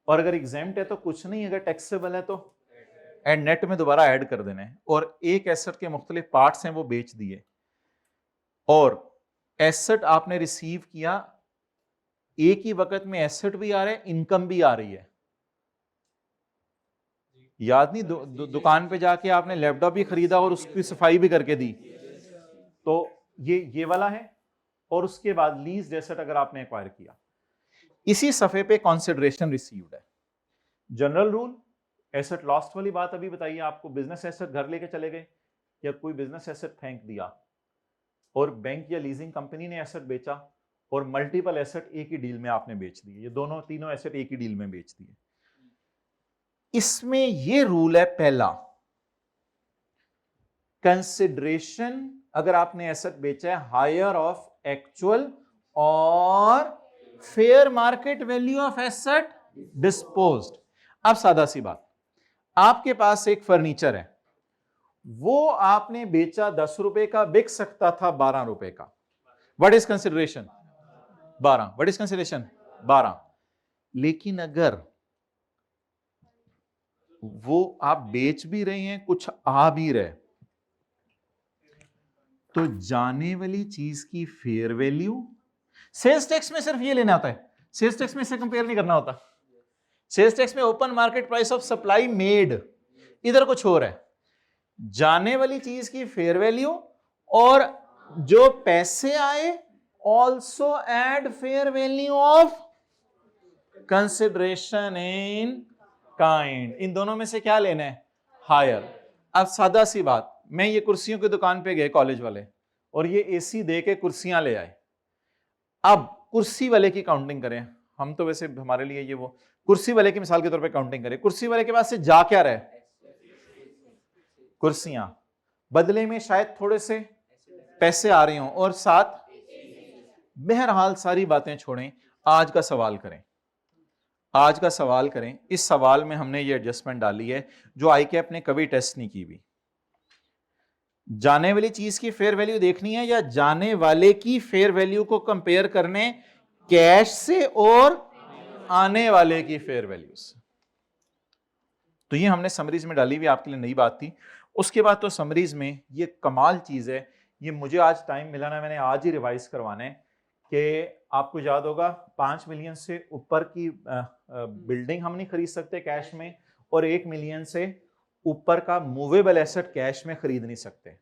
और अगर एग्जेम्प्ट है तो कुछ नहीं, अगर टैक्सेबल है तो एंड नेट में दोबारा ऐड कर देना है। और एक एसेट के मुख्तलिफ पार्ट्स हैं वो बेच दिए, और एसेट आपने रिसीव किया, एक ही वक्त में एसेट भी आ रहा है, इनकम भी आ रही है। याद नहीं, दुकान पे जाके आपने लैपटॉप भी खरीदा और उसकी सफाई भी करके दी, तो ये वाला है। और उसके बाद लीज एसेट अगर आपने एक्वायर किया, इसी सफे पे कंसिडरेशन रिसीव्ड है। जनरल रूल, एसेट लॉस्ट वाली बात अभी बताइए आपको। बिजनेस एसेट घर लेके चले गए या कोई बिजनेस एसेट फेंक दिया, और बैंक या लीजिंग कंपनी ने एसेट बेचा, और मल्टीपल एसेट एक ही डील में आपने बेच दिए, ये दोनों तीनों एसेट एक ही डील में बेच दिए। इसमें ये रूल है पहला, कंसिडरेशन अगर आपने एसेट बेचा है हायर ऑफ एक्चुअल और fair market value of asset disposed. अब सादा सी बात, आपके पास एक फर्नीचर है, वो आपने बेचा 10 रुपए का, बिक सकता था 12 रुपए का। What is consideration? 12। What is consideration? 12। लेकिन अगर वो आप बेच भी रहे हैं, कुछ आ भी रहे, तो जाने वाली चीज की फेयर वैल्यू, सेल्स टैक्स में सिर्फ ये लेना होता है, सेल्स टैक्स में इसे कंपेयर नहीं करना होता। सेल्स टैक्स में open market price of supply made, इधर कुछ और है। जाने वाली चीज की फेयर वैल्यू और जो पैसे आए also add fair value of consideration in kind. इन दोनों में से क्या लेना है? हायर। अब सादा सी बात, मैं ये कुर्सियों की दुकान पे गए कॉलेज वाले और ये एसी दे के कुर्सियां ले आए। अब कुर्सी वाले की काउंटिंग करें, हम तो वैसे हमारे लिए ये वो कुर्सी वाले की मिसाल के तौर पे काउंटिंग करें, कुर्सी वाले के पास से जा क्या रहे? कुर्सियां। बदले में शायद थोड़े से पैसे आ रहे हों और साथ, बहरहाल सारी बातें छोड़ें, आज का सवाल करें। आज का सवाल करें। इस सवाल में हमने ये एडजस्टमेंट डाली है जो आईकैप ने कभी टेस्ट नहीं की भी। जाने वाली चीज की फेयर वैल्यू देखनी है या जाने वाले की फेयर वैल्यू को कंपेयर करने कैश से और आने वाले की फेयर वैल्यू से। तो ये हमने समरीज में डाली हुई, आपके लिए नई बात थी। उसके बाद तो समरीज में ये कमाल चीज है, ये मुझे आज टाइम मिला ना, मैंने आज ही रिवाइज करवाना है कि आपको याद होगा 5 मिलियन से ऊपर की बिल्डिंग हम नहीं खरीद सकते कैश में, और 1 मिलियन से ऊपर का मूवेबल एसेट कैश में खरीद नहीं सकते।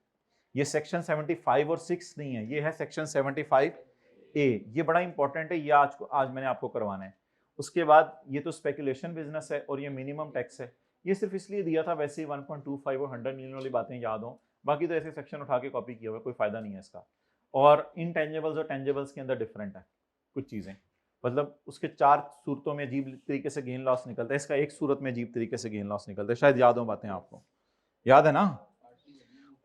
ये सेक्शन 75 और 6 नहीं है, ये है सेक्शन 75A। ये बड़ा इंपॉर्टेंट है, ये आज मैंने आपको करवाना है। उसके बाद ये तो स्पेकुलेशन बिजनेस है और ये मिनिमम टैक्स है। ये सिर्फ इसलिए दिया था वैसे ही 1.25 और 100 मिलियन वाली बातें याद हो, बाकी तो ऐसे सेक्शन उठा के कॉपी किया हुआ, कोई फायदा नहीं है इसका। और इनटेंजिबल्स और टेंजिबल्स के अंदर डिफरेंट है कुछ चीजें, मतलब उसके 4 सूरतों में अजीब तरीके से गेन लॉस निकलता है, इसका एक सूरत में अजीब तरीके से गेन लॉस निकलता है। शायद याद हो बातें आपको, याद है ना?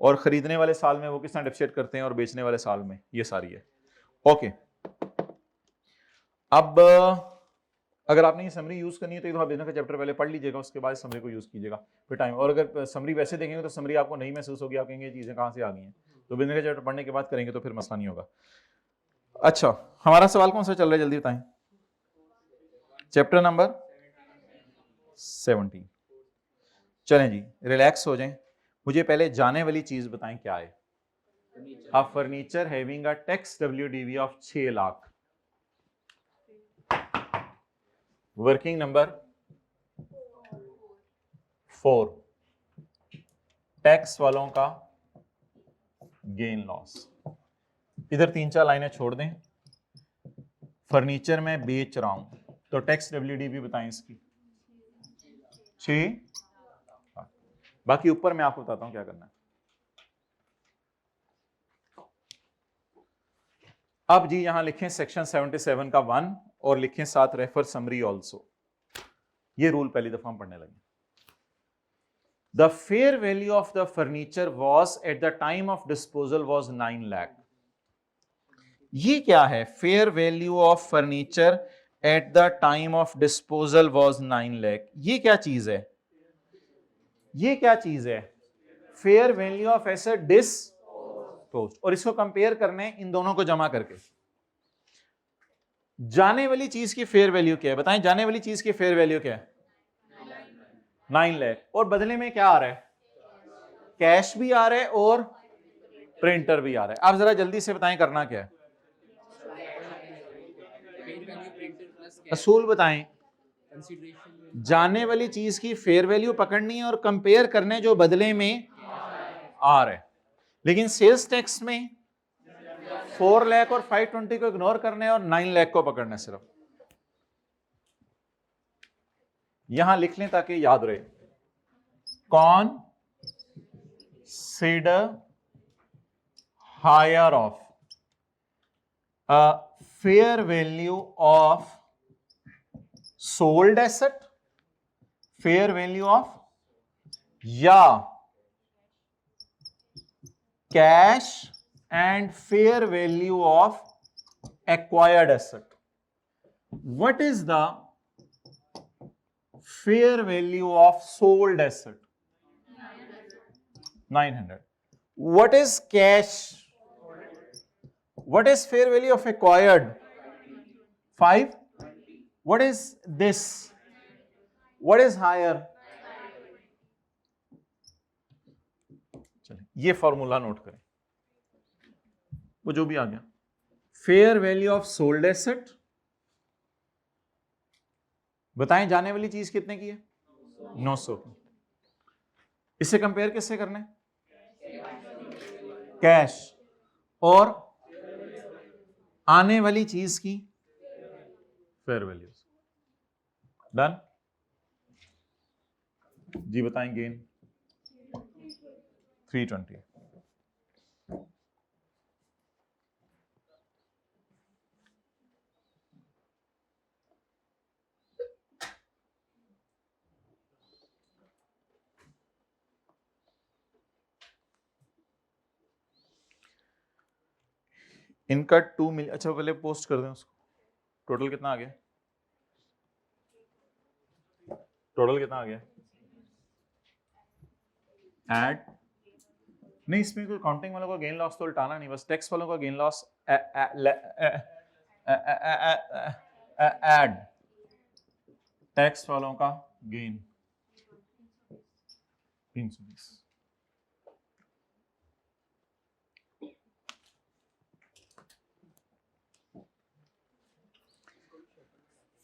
और खरीदने वाले साल में वो किस तरह डिफरेंशिएट करते हैं और बेचने वाले साल में, ये सारी है। ओके, अब अगर आपने ये समरी यूज करनी है तो आप बिजनेस का चैप्टर पहले पढ़ लीजिएगा, उसके बाद समरी को यूज कीजिएगा फिर टाइम। और अगर समरी वैसे देखेंगे तो समरी आपको नहीं महसूस होगी, आप कहेंगे ये चीजें कहां से आ गई हैं, तो बिजनेस का चैप्टर पढ़ने के बाद करेंगे तो फिर मसला नहीं होगा। अच्छा, हमारा सवाल कौन सा चल रहा है, जल्दी बताएं। Chapter number 17। चलें जी, रिलैक्स हो जाएं। मुझे पहले जाने वाली चीज बताएं क्या है। A furniture having a tax WDV of 6 lakh. Working number 4, tax वालों का गेन लॉस। इधर 3-4 लाइनें छोड़ दें। फर्नीचर में बेच रहा हूं तो टैक्स WDV बताएं इसकी 6। बाकी ऊपर मैं आपको बताता हूं क्या करना है। अब जी यहां लिखें सेक्शन 77 का 1 और लिखें साथ रेफर समरी ऑल्सो। ये रूल पहली दफा हम पढ़ने लगे। The fair value of the furniture was at the time of disposal was 9 lakh. ये क्या है? Fair value of furniture at the time of disposal was 9 lakh. ये क्या चीज है? ये क्या चीज है? Fair value of asset disposed. और इसको कंपेयर करने इन दोनों को जमा करके। जाने वाली चीज की फेयर वैल्यू क्या है बताएं? जाने वाली चीज की फेयर वैल्यू क्या है? 9 लाख। और बदले में क्या आ रहा है? कैश भी आ रहा है और प्रिंटर भी आ रहा है। आप जरा जल्दी से बताएं करना क्या है। असूल बताएं। जाने वाली चीज की फेयर वैल्यू पकड़नी है और कंपेयर करने जो बदले में आ रहा है। लेकिन सेल्स टैक्स में 4 लाख और 520 को इग्नोर करने और 9 लाख को पकड़ना सिर्फ। यहां लिख लें ताकि याद रहे। Consider higher of a fair value of sold asset, fair value of या cash and fair value of acquired asset. What is the fair value of sold asset? 900. What is cash? What is fair value of acquired? 5. What is this? What is higher? चलिए ये formula note करें, वो जो भी आ गया। Fair value of sold asset, बताएं जाने वाली चीज कितने की है? 900 की। इससे कंपेयर किससे करना है? कैश। और आने वाली चीज की फेयर वैल्यू। डन जी, बताएं गेन 320। इनका 2 मिलियन, अच्छा पहले पोस्ट कर दें उसको। टोटल कितना आ गया? टोटल कितना आ गया? ऐड नहीं, इसमें कोई काउंटिंग वालों का गेन लॉस तो उल्टाना नहीं, बस टैक्स वालों का गेन लॉस ऐड टैक्स वालों का गेन 320।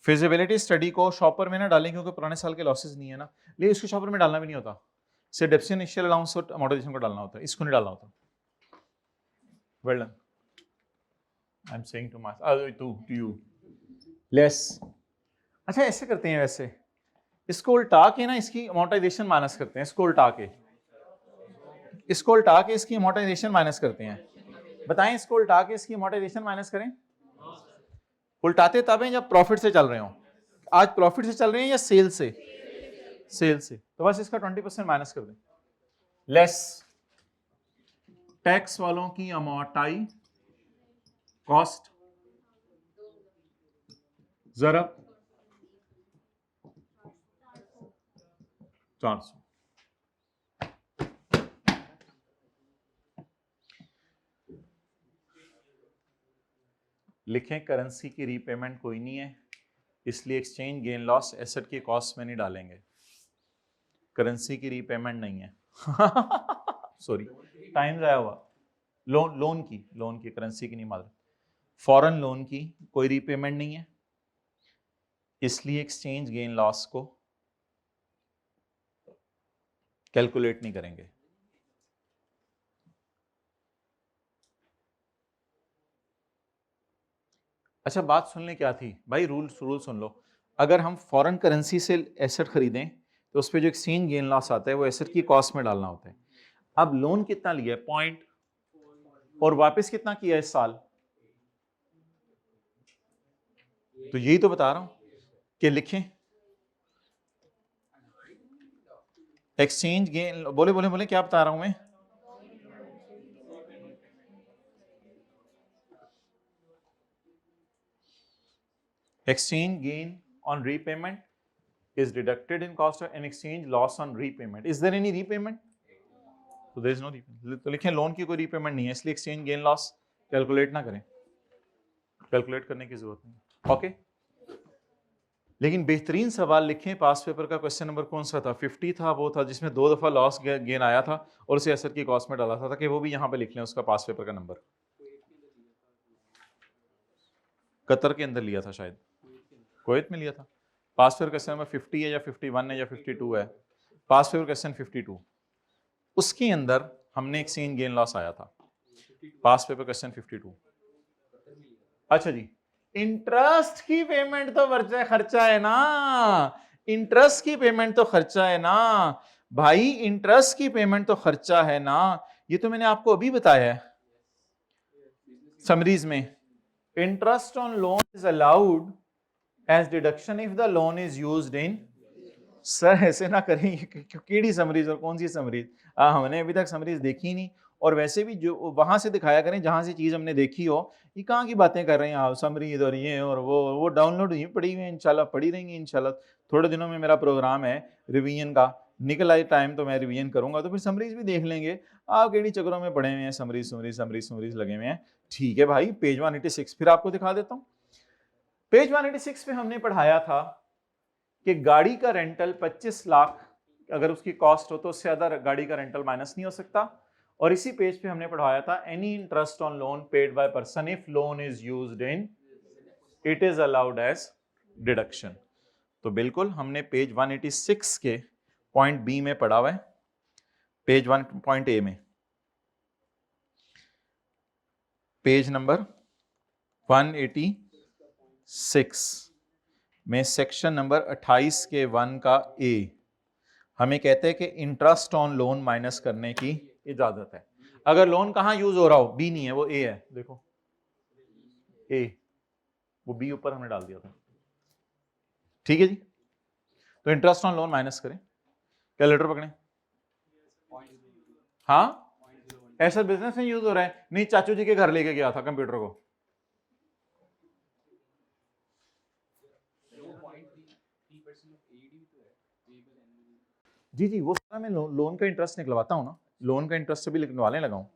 फिजिबिलिटी स्टडी को शॉपर में ना डालें क्योंकि पुराने साल के लॉसेस नहीं है ना, लेकिन इसको शॉपर में डालना भी नहीं होता, सिर्फ डेप्रिसिएशन इनिशियल अलाउंस और अमोर्टाइजेशन को डालना होता है, इसको नहीं डालना होता। Well done. I am saying to you less. अच्छा ऐसे करते हैं, वैसे इसको उल्टा के ना इसकी अमोर्टाइजेशन माइनस करते हैं, इसको उल्टा के इसकी अमोर्टाइजेशन माइनस करते हैं। बताएं, इसको उल्टा के इसकी अमोर्टाइजेशन माइनस करें। उल्टाते तब हैं जब प्रॉफिट से चल रहे हो। आज प्रॉफिट से चल रहे हैं या सेल से? सेल से। तो बस इसका 20% माइनस कर दें। लेस टैक्स वालों की अमोर्टाई कॉस्ट जरा 400। लिखें करेंसी की रीपेमेंट कोई नहीं है, इसलिए एक्सचेंज गेन लॉस एसेट की कॉस्ट में नहीं डालेंगे। करेंसी की रीपेमेंट नहीं है सॉरी, टाइम जाया हुआ। लोन की करेंसी की नहीं मालूम। फॉरेन लोन की कोई रीपेमेंट नहीं है, इसलिए एक्सचेंज गेन लॉस को कैलकुलेट नहीं करेंगे। अच्छा बात सुन ले क्या थी भाई, रूल सुन लो। अगर हम फॉरेन करेंसी से एसेट खरीदें तो उस पर जो एक्सचेंज गेन लॉस आता है वो एसेट की कॉस्ट में डालना होता है। अब लोन कितना लिया है? पॉइंट, और वापस कितना किया इस साल? तो यही तो बता रहा हूं कि लिखें एक्सचेंज गेन, बोले बोले बोले क्या बता रहा हूं मैं? Exchange gain on repayment is deducted in cost of an exchange loss on repayment. Is there any repayment? So there is no repayment. तो लिखें लोन की कोई रीपेमेंट नहीं है, इसलिए एक्सचेंज गेन लॉस कैलकुलेट ना करें, कैलकुलेट करने की जरूरत नहीं। ओके लेकिन बेहतरीन सवाल लिखें, पास पेपर का क्वेश्चन नंबर कौन सा था? 50 था, वो था जिसमें 2 दफा लॉस गेन आया था और उसे एसेट की कॉस्ट में डाला था, कि वो भी यहाँ पे लिख लें उसका पास पेपर का नंबर। कतर के अंदर लिया था शायद, कुवैत में लिया था। पास पेपर क्वेश्चन नंबर 50 है या 51 है या 52 है, पास पेपर क्वेश्चन 52, उसके अंदर हमने एक्सचेंज गेन लॉस आया था, पास पेपर क्वेश्चन 52। अच्छा जी, इंटरेस्ट की पेमेंट तो खर्चा है ना, इंटरेस्ट की पेमेंट तो खर्चा है ना भाई, इंटरेस्ट की पेमेंट तो खर्चा है ना, ये तो मैंने आपको अभी बताया है समरीज में। Interest on loan is allowed as deduction if the loan is used in. Sir ऐसे ना करें, केड़ी समरीज और कौन सी समरीज? हमने अभी तक समरीज देखी नहीं, और वैसे भी जो वहां से दिखाया करें जहां से चीज हमने देखी हो। ये कहाँ की बातें कर रहे हैं आप, समरीज और ये और वो डाउनलोड ही पड़ी हुई है, इंशाल्लाह पड़ी रहेंगी इंशाल्लाह। थोड़े दिनों में मेरा प्रोग्राम है रिवीजन का, निकल आए टाइम तो मैं रिवीजन करूंगा, तो फिर समरीज भी देख लेंगे। आप केड़ी चक्करों में पड़े हुए हैं, समरीज लगे हुए हैं। ठीक है भाई, पेज 186 फिर आपको दिखा देता हूँ। पेज 186 पे हमने पढ़ाया था कि गाड़ी का रेंटल 25 लाख अगर उसकी कॉस्ट हो तो उससे ज्यादा गाड़ी का रेंटल माइनस नहीं हो सकता। और इसी पेज पे हमने पढ़ाया था any interest on loan paid by person if loan is used in it is allowed as deduction. तो बिल्कुल हमने पेज 186 के पॉइंट बी में पढ़ा हुआ है, पेज 1 पॉइंट ए में। पेज नंबर 186 में सेक्शन नंबर 28 के 1 का ए हमें कहते हैं कि इंटरेस्ट ऑन लोन माइनस करने की इजाजत है। अगर लोन कहां यूज हो रहा हो, बी नहीं है, वो ए है, देखो ए, वो बी ऊपर हमने डाल दिया था, ठीक है जी। तो इंटरेस्ट ऑन लोन माइनस करें, कैलकुलेटर पकड़ें। हाँ, ऐसा बिजनेस में यूज हो रहा है, नहीं चाचू जी के घर लेके गया था कंप्यूटर को। जी जी, वो सारा मैं लोन का इंटरेस्ट निकलवाता हूँ ना, लोन का इंटरेस्ट से भी निकलवाने लगा हूँ।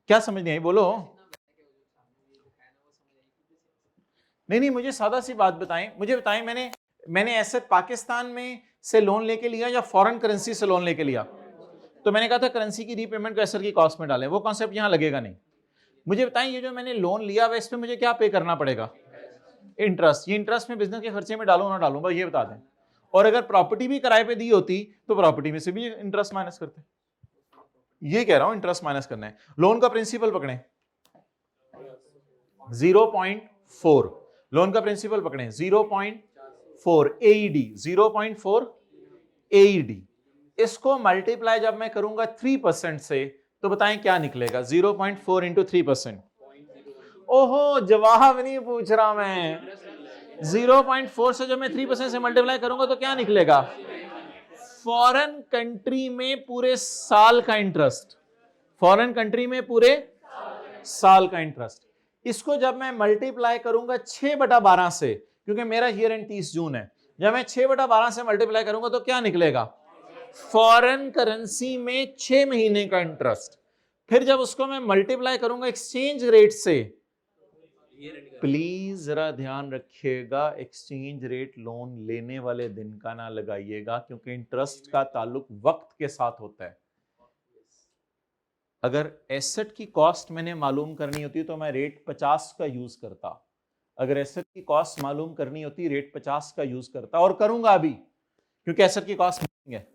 क्या समझ नहीं आई, बोलो। नहीं, मुझे सादा सी बात बताएं, मुझे बताएं, मैंने एसेट पाकिस्तान में से लोन लेके लिया या फॉरेन करेंसी से लोन लेके लिया? तो मैंने कहा था करेंसी की रीपेमेंट को एसेट की कॉस्ट में डालें, वो कॉन्सेप्ट यहां लगेगा नहीं। मुझे बताएं, ये जो मैंने लोन लिया हुआ, इस पे मुझे क्या पे करना पड़ेगा? इंटरेस्ट। ये इंटरेस्ट में बिजनेस के खर्चे में डालूं ना डालूं, बस ये बता दें। और अगर प्रॉपर्टी भी किराए पे दी होती तो प्रॉपर्टी में से भी इंटरेस्ट माइनस करते। ये कह रहा हूं, इंटरेस्ट माइनस करना है। लोन का प्रिंसिपल पकड़ें 0.4, लोन का प्रिंसिपल पकड़ें 0.4 AED, 0.4 AED। इसको मल्टीप्लाई जब मैं करूंगा 3% से, तो बताएं क्या निकलेगा? 0.4 इंटू 3%। ओहो, जवाब नहीं पूछ रहा मैं। 0.4 से जब मैं 3% से मल्टीप्लाई करूंगा तो क्या निकलेगा? फॉरेन कंट्री में पूरे साल का इंटरेस्ट, फॉरेन कंट्री में पूरे साल का इंटरेस्ट। इसको जब मैं मल्टीप्लाई करूंगा 6/12 से, क्योंकि मेरा ईयर एंड 30 जून है, जब मैं 6/12 से मल्टीप्लाई करूंगा तो क्या निकलेगा? फॉरेन करेंसी में 6 महीने का इंटरेस्ट। फिर जब उसको मैं मल्टीप्लाई करूंगा एक्सचेंज रेट से, प्लीज जरा ध्यान रखिएगा, एक्सचेंज रेट लोन लेने वाले दिन का ना लगाइएगा, क्योंकि इंटरेस्ट का ताल्लुक वक्त के साथ होता है। अगर एसेट की कॉस्ट मैंने मालूम करनी होती तो मैं रेट 50 का यूज करता। अगर एसेट की कॉस्ट मालूम करनी होती रेट 50 का यूज करता, और करूंगा अभी, क्योंकि एसेट की कॉस्ट है।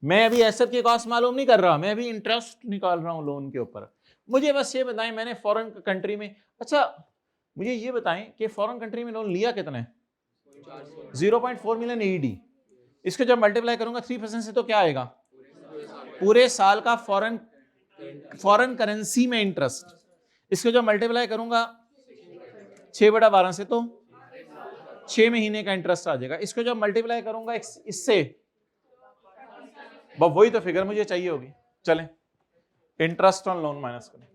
मैं अभी एसेट की कॉस्ट मालूम नहीं कर रहा, मैं अभी इंटरेस्ट निकाल रहा हूं लोन के ऊपर। मुझे बस ये बताएं, मैंने फॉरेन कंट्री में, अच्छा मुझे ये बताएं कि फॉरेन कंट्री में लोन लिया कितना है? 0.4 मिलियन AED। इसको जब मल्टीप्लाई करूंगा 3% से तो क्या आएगा? पूरे साल का फॉरेन करेंसी में इंटरेस्ट। इसको जब मल्टीप्लाई करूंगा 6/12 से तो 6 महीने का इंटरेस्ट आ जाएगा। इसको जब मल्टीप्लाई करूंगा इससे, वही तो फिगर मुझे चाहिए होगी। चलें, इंटरेस्ट ऑन लोन माइनस करें,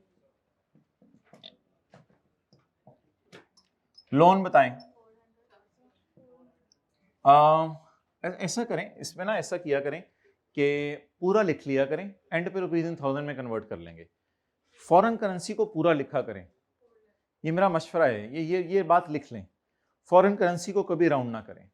लोन बताएं। ऐसा करें, इसमें ना ऐसा किया करें कि पूरा लिख लिया करें, and pay rupees in thousand में कन्वर्ट कर लेंगे। फॉरेन करेंसी को पूरा लिखा करें, ये मेरा मशवरा है, ये बात लिख लें। फॉरेन करेंसी को कभी राउंड ना करें,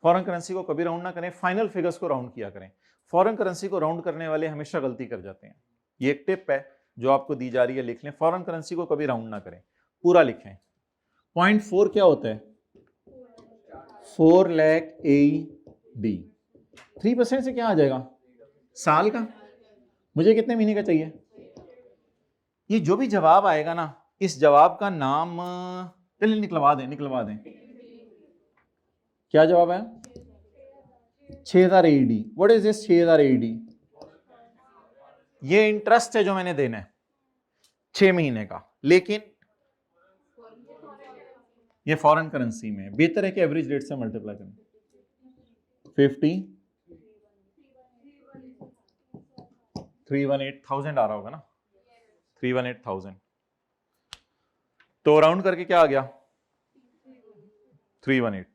फॉरेन करेंसी को कभी राउंड ना करें, फाइनल फिगर्स को राउंड किया करें। फॉरेन करेंसी को राउंड करने वाले हमेशा गलती कर जाते हैं। ये एक टिप है जो आपको दी जा रही है, लिख लें। फॉरेन करेंसी को कभी राउंड ना करें, पूरा लिखें। 0.4 क्या होता है? 4 लाख AED। 3% से क्या आ जाएगा? साल का। मुझे कितने महीने का चाहिए? ये जो भी जवाब आएगा ना, इस जवाब का नाम चलिए निकलवा दें। क्या जवाब है? 6000 AED। What is this 6000 AED? ये इंटरेस्ट है जो मैंने देना है 6 महीने का, लेकिन ये फॉरेन करेंसी में। बेहतर है कि एवरेज रेट से मल्टीप्लाई करें। 50 318,000 आ रहा होगा ना, 318,000। तो राउंड करके क्या आ गया? 318।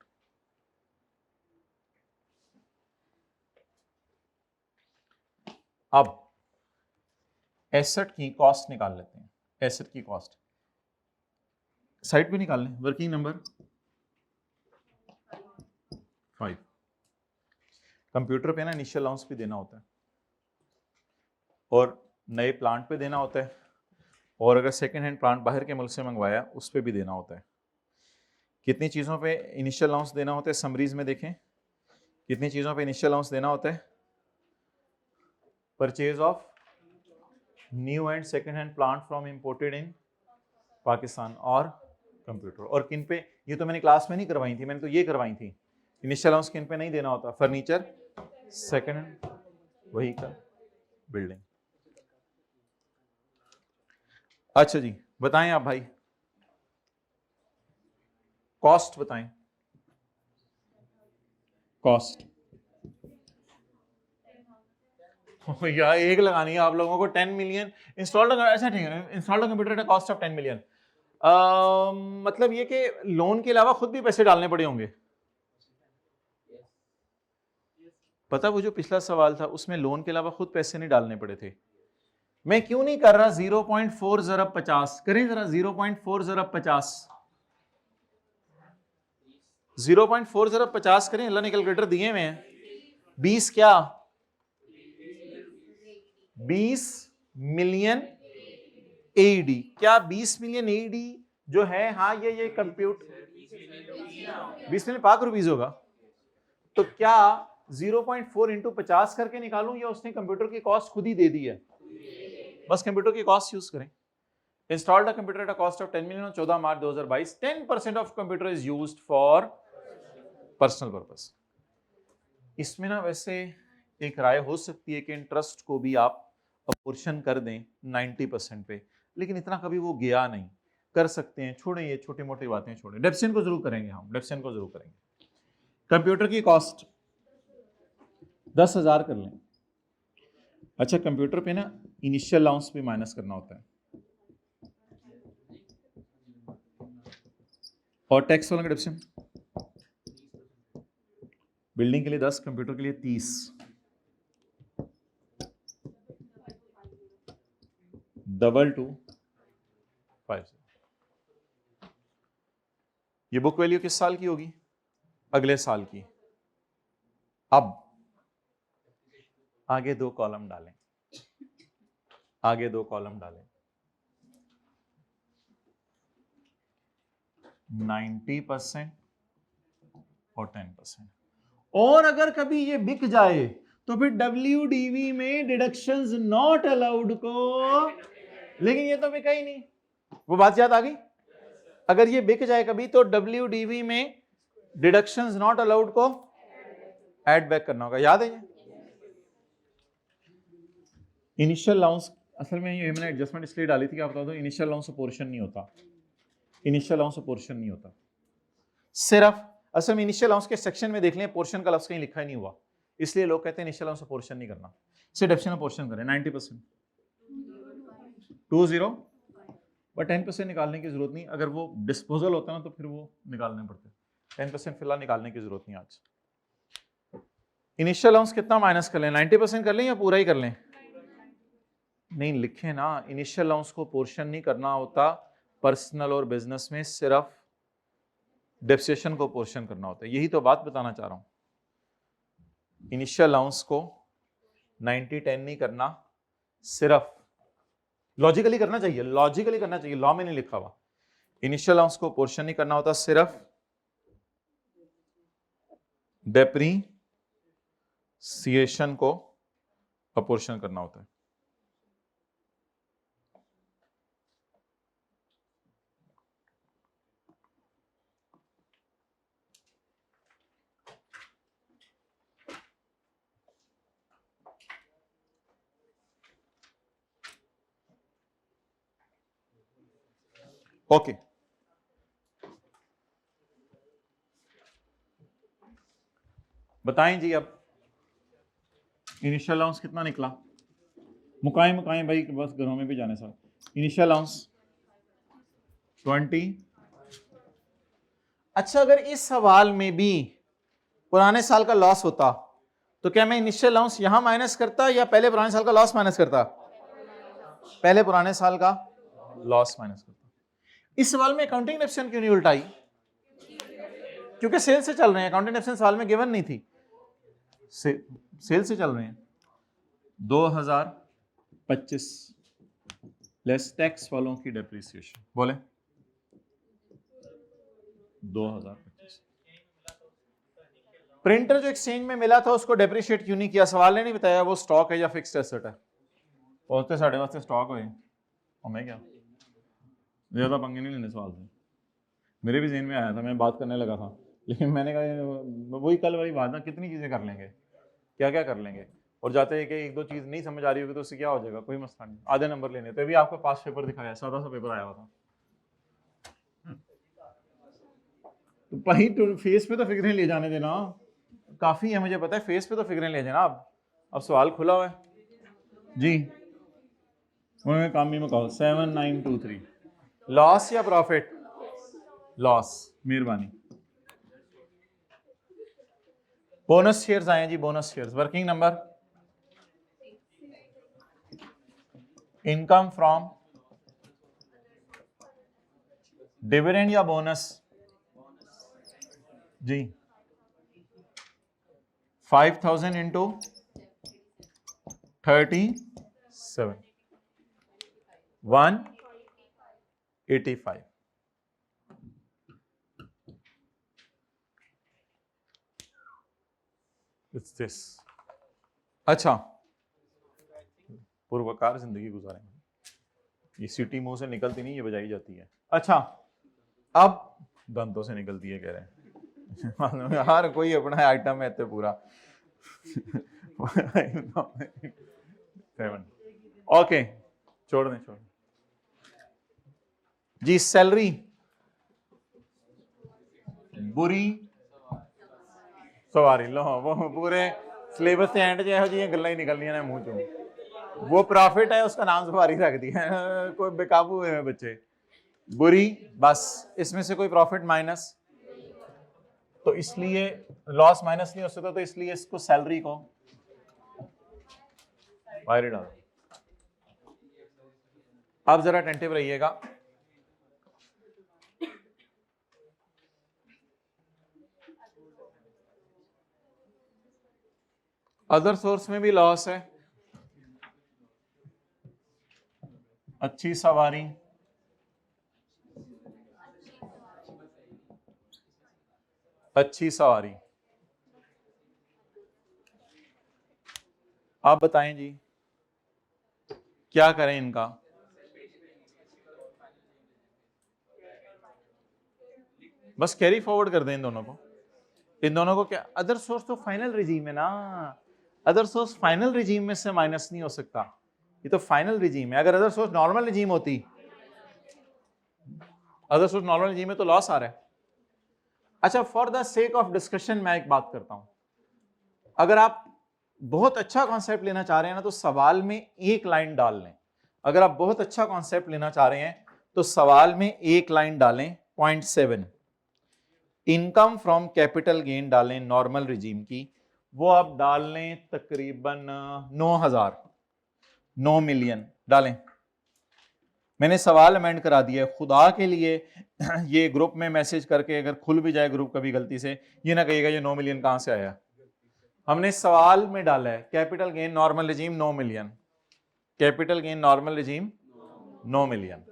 अब एसेट की कॉस्ट निकाल लेते हैं। एसेट की कॉस्ट साइड पे निकाल लें, वर्किंग नंबर 5। कंप्यूटर पे ना इनिशियल अलाउंस भी देना होता है, और नए प्लांट पे देना होता है, और अगर सेकेंड हैंड प्लांट बाहर के मुल्क से मंगवाया उस पर भी देना होता है। कितनी चीज़ों पे इनिशियल अलाउंस देना होता है? समरीज में देखें कितनी चीज़ों पे इनिशियल अलाउंस देना होता है। Purchase of new and second hand plant from imported in Pakistan और कंप्यूटर। और किन पे, ये तो मैंने क्लास में नहीं करवाई थी, मैंने तो ये करवाई थी। इनिशियल अलाउंस किन पे नहीं देना होता, furniture, second hand vehicle, building. अच्छा जी बताएं आप भाई, कॉस्ट बताएं, कॉस्ट। या एक लगानी है आप लोगों को 10 मिलियन इंस्टॉल्ड। अच्छा ठीक है, installed computer at cost of 10 million. मतलब ये कि लोन के अलावा खुद भी पैसे डालने पड़े होंगे। पता वो जो पिछला सवाल था उसमें लोन के अलावा खुद पैसे नहीं डालने पड़े थे। मैं क्यों नहीं कर रहा 0.4 ज़रब 50, करें जरा 0.4 ज़रब 50, 0.4 ज़रब 50 करें। अल्लाह ने कैलकुलेटर दिए हुए हैं। 20 क्या, 20 मिलियन एडी। क्या 20 मिलियन एडी जो है, हाँ ये कंप्यूटर 20 मिलियन पाक रुपीज होगा। तो क्या 0.4 इंटू 50 करके निकालूं, या उसने कंप्यूटर की कॉस्ट खुद ही दे दी है? बस कंप्यूटर की कॉस्ट यूज करें। Installed computer at a cost of 10 million 14 March 2022। 10% of computer is used for personal purpose. इसमें ना वैसे एक राय हो सकती है कि इंटरेस्ट को भी आप अपोर्शन कर दें 90% पे, लेकिन इतना कभी वो गया नहीं। कर सकते हैं, छोड़ें ये छोटी मोटी बातें छोड़ें। डेप्सियन को जरूर करेंगे, हम डेप्सियन को जरूर करेंगे। कंप्यूटर की कॉस्ट 10,000 कर लें। अच्छा कंप्यूटर पे ना इनिशियल अलाउंस भी माइनस करना होता है, और टैक्स वाला डेप्सियन। बिल्डिंग के लिए 10, कंप्यूटर के लिए 30, डबल टू 5। ये बुक वैल्यू किस साल की होगी? अगले साल की। अब आगे 2 कॉलम डालें, आगे 2 कॉलम डालें। 90% और 10%। और अगर कभी ये बिक जाए तो फिर WDV में डिडक्शंस नॉट अलाउड को, लेकिन ये तो बिका ही नहीं। वो बात याद आ गई? अगर ये बिक जाए कभी तो WDV में डिडक्शंस नॉट अलाउड को ऐड बैक करना होगा। याद है ये? इनिशियल अलाउंस, असल में ये मैंने एडजस्टमेंट इसलिए डाली थी कि आप बता दो, इनिशियल अलाउंस पोर्शन नहीं होता, इनिशियल अलाउंस पोर्शन नहीं होता। सिर्फ असल में इनिशियल अलाउंस के सेक्शन में देख लें, पोर्शन का लफ्ज कहीं लिखा ही नहीं हुआ, इसलिए लोग कहते हैं इनिशियल अलाउंस पोर्शन नहीं करना, सिर्फ डेप्सियन पोर्शन करें। 90% 20, बट 10% निकालने की जरूरत नहीं। अगर वो डिस्पोजल होता ना तो फिर वो निकालने पड़ते। 10% फिलहाल निकालने की जरूरत नहीं आज। इनिशियल अलाउंस कितना माइनस कर लें? 90% कर लें या पूरा ही कर लें? नहीं लिखे ना, इनिशियल अलाउंस को पोर्शन नहीं करना होता पर्सनल और बिजनेस में, सिर्फ डेप्रिसिएशन को पोर्शन करना होता है। यही तो बात बताना चाह रहा हूं। इनिशियल अलाउंस को 90-10 नहीं करना, सिर्फ लॉजिकली करना चाहिए, लॉजिकली करना चाहिए, लॉ में नहीं लिखा हुआ। इनिशियल अलाउंस को पोर्शन नहीं करना होता, सिर्फ डेप्रिसिएशन को अपोर्शन करना होता है। ओके बताएं जी, अब इनिशियल अलाउंस कितना निकला? मुकाएं भाई, बस घरों में भी जाने साथ। Initial allowance 20। अच्छा अगर इस सवाल में भी पुराने साल का लॉस होता तो क्या मैं इनिशियल अलाउंस यहां माइनस करता या पहले पुराने साल का लॉस माइनस करता? पहले पुराने साल का लॉस माइनस करता। इस सवाल में अकाउंटिंग डेप्रिसिएशन क्यों नहीं उल्टाई? क्योंकि सेल से चल रहे हैं, अकाउंटिंग डेप्रिसिएशन सवाल में गिवन नहीं थी। सेल से चल रहे हैं। 2025 लेस टैक्स वालों की डेप्रिसिएशन बोले 2025। प्रिंटर जो एक्सचेंज में मिला था उसको डेप्रिशिएट क्यों नहीं किया? सवाल ने नहीं बताया वो स्टॉक है या फिक्स्ड एसेट है। पहुंचते साढ़े वास्ते स्टॉक हुए हमें क्या ज़्यादा पंगे नहीं लेने सवाल से। मेरे भी ज़हन में आया था, मैं बात करने लगा था, लेकिन मैंने कहा वही कल वाली बात ना, कितनी चीज़ें कर लेंगे, क्या क्या कर लेंगे, और जाते हैं कि एक दो चीज़ नहीं समझ आ रही होगी तो उससे क्या हो जाएगा, कोई मसला नहीं, आधे नंबर लेने। तो अभी आपको पास पेपर दिखाया, सादा सा पेपर आया हुआ था, तो वही तो फेस पे तो फिक्रें ले जाने देना काफ़ी है, मुझे पता है, फेस पे तो फिक्रें ले जाना। अब सवाल खुला हुआ है जी, उन्होंने काम भी में कहा 7923 लॉस या प्रॉफिट, लॉस, मेहरबानी। बोनस शेयर्स आए जी, bonus shares, working number, income from dividend या बोनस जी, 5000 इंटू 37 185। It's this। अच्छा, पूर्वकार जिंदगी गुजारेंगे, ये सीटी मुंह से निकलती नहीं, ये बजाई जाती है। अच्छा, अब दंतों से निकलती है कह रहे हैं हर कोई अपना आइटम है तो पूरा ओके, छोड़ दें जी। सैलरी बुरी सवारी लो, वो पूरे सिलेबस से एंड जो जी गल्लां ही निकलनियां ने मुंह चों। वो प्रॉफिट है, उसका नाम सवारी रख दिया कोई बेकाबू हुए बच्चे। बुरी, बस इसमें से कोई प्रॉफिट माइनस, तो इसलिए लॉस माइनस नहीं हो सकता, तो इसलिए इसको सैलरी को बाहर डाल। आप जरा अटेंटिव रहिएगा। अदर सोर्स में भी लॉस है, अच्छी सवारी, अच्छी सवारी। आप बताएं जी क्या करें इनका, बस कैरी फॉरवर्ड कर दें इन दोनों को। इन दोनों को क्या, अदर सोर्स तो फाइनल रिजीम है ना, अदर सोर्स फाइनल रिजीम में से माइनस नहीं हो सकता, ये तो फाइनल रिजीम है। अगर अदर सोर्स नॉर्मल रिजीम होती, अदर सोर्स नॉर्मल रिजीम में तो लॉस आ रहा है। अच्छा, for the sake of discussion मैं एक बात करता हूं, अगर आप बहुत अच्छा कॉन्सेप्ट लेना चाह रहे हैं ना तो सवाल में एक लाइन डाल लें। अगर आप बहुत अच्छा कॉन्सेप्ट लेना चाह रहे हैं तो सवाल में एक लाइन डालें, 0.7 इनकम फ्रॉम कैपिटल गेन डालें नॉर्मल रिजीम की, वो आप डाल लें तकरीबन 9000, 9 मिलियन डालें। मैंने सवाल अमेंड करा दिया है, खुदा के लिए ये ग्रुप में मैसेज करके अगर खुल भी जाए ग्रुप कभी गलती से, ये ना कहिएगा ये 9 मिलियन कहां से आया। हमने सवाल में डाला है capital gain normal regime 9 million, capital gain normal regime 9 million.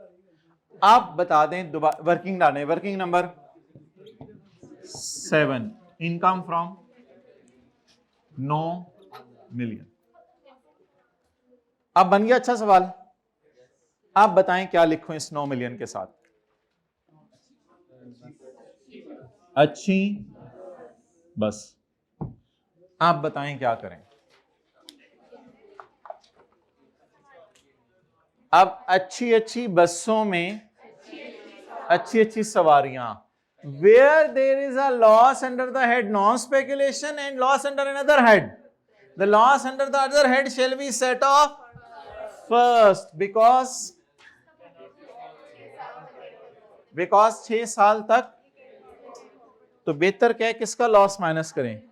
आप बता दें दोबारा, वर्किंग डालें, working number 7, income from 9 million. अब बन गया अच्छा सवाल। आप बताएं क्या लिखूं इस 9 मिलियन के साथ, अच्छी, बस आप बताएं क्या करें। अब अच्छी अच्छी बसों में अच्छी अच्छी सवारियां, where there is a loss under the head non speculation and loss under another head, the loss under the other head shall be set off first, because 6 साल तक, तो बेहतर क्या है किसका लॉस माइनस करें।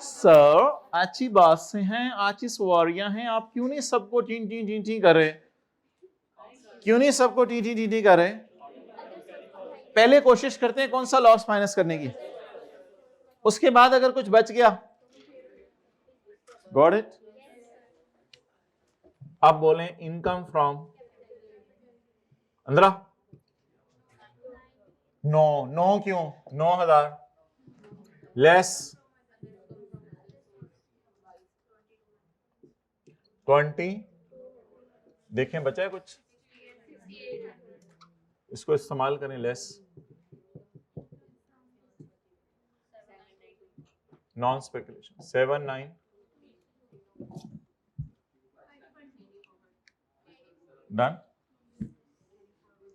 सर अच्छी बात से हैं, अच्छी सवारियां हैं, आप क्यों नहीं सबको टी टी टी टी कर रहे, क्यों नहीं सबको टी टी टी टी कर रहे। पहले कोशिश करते हैं कौन सा लॉस माइनस करने की, उसके बाद अगर कुछ बच गया, गॉट इट। आप बोलें इनकम फ्रॉम 15, नो क्यों, 9000 लेस 20 देखें बचा है कुछ, इसको इस्तेमाल करें लेस, नॉन स्पेकुलेशन 7-9 डन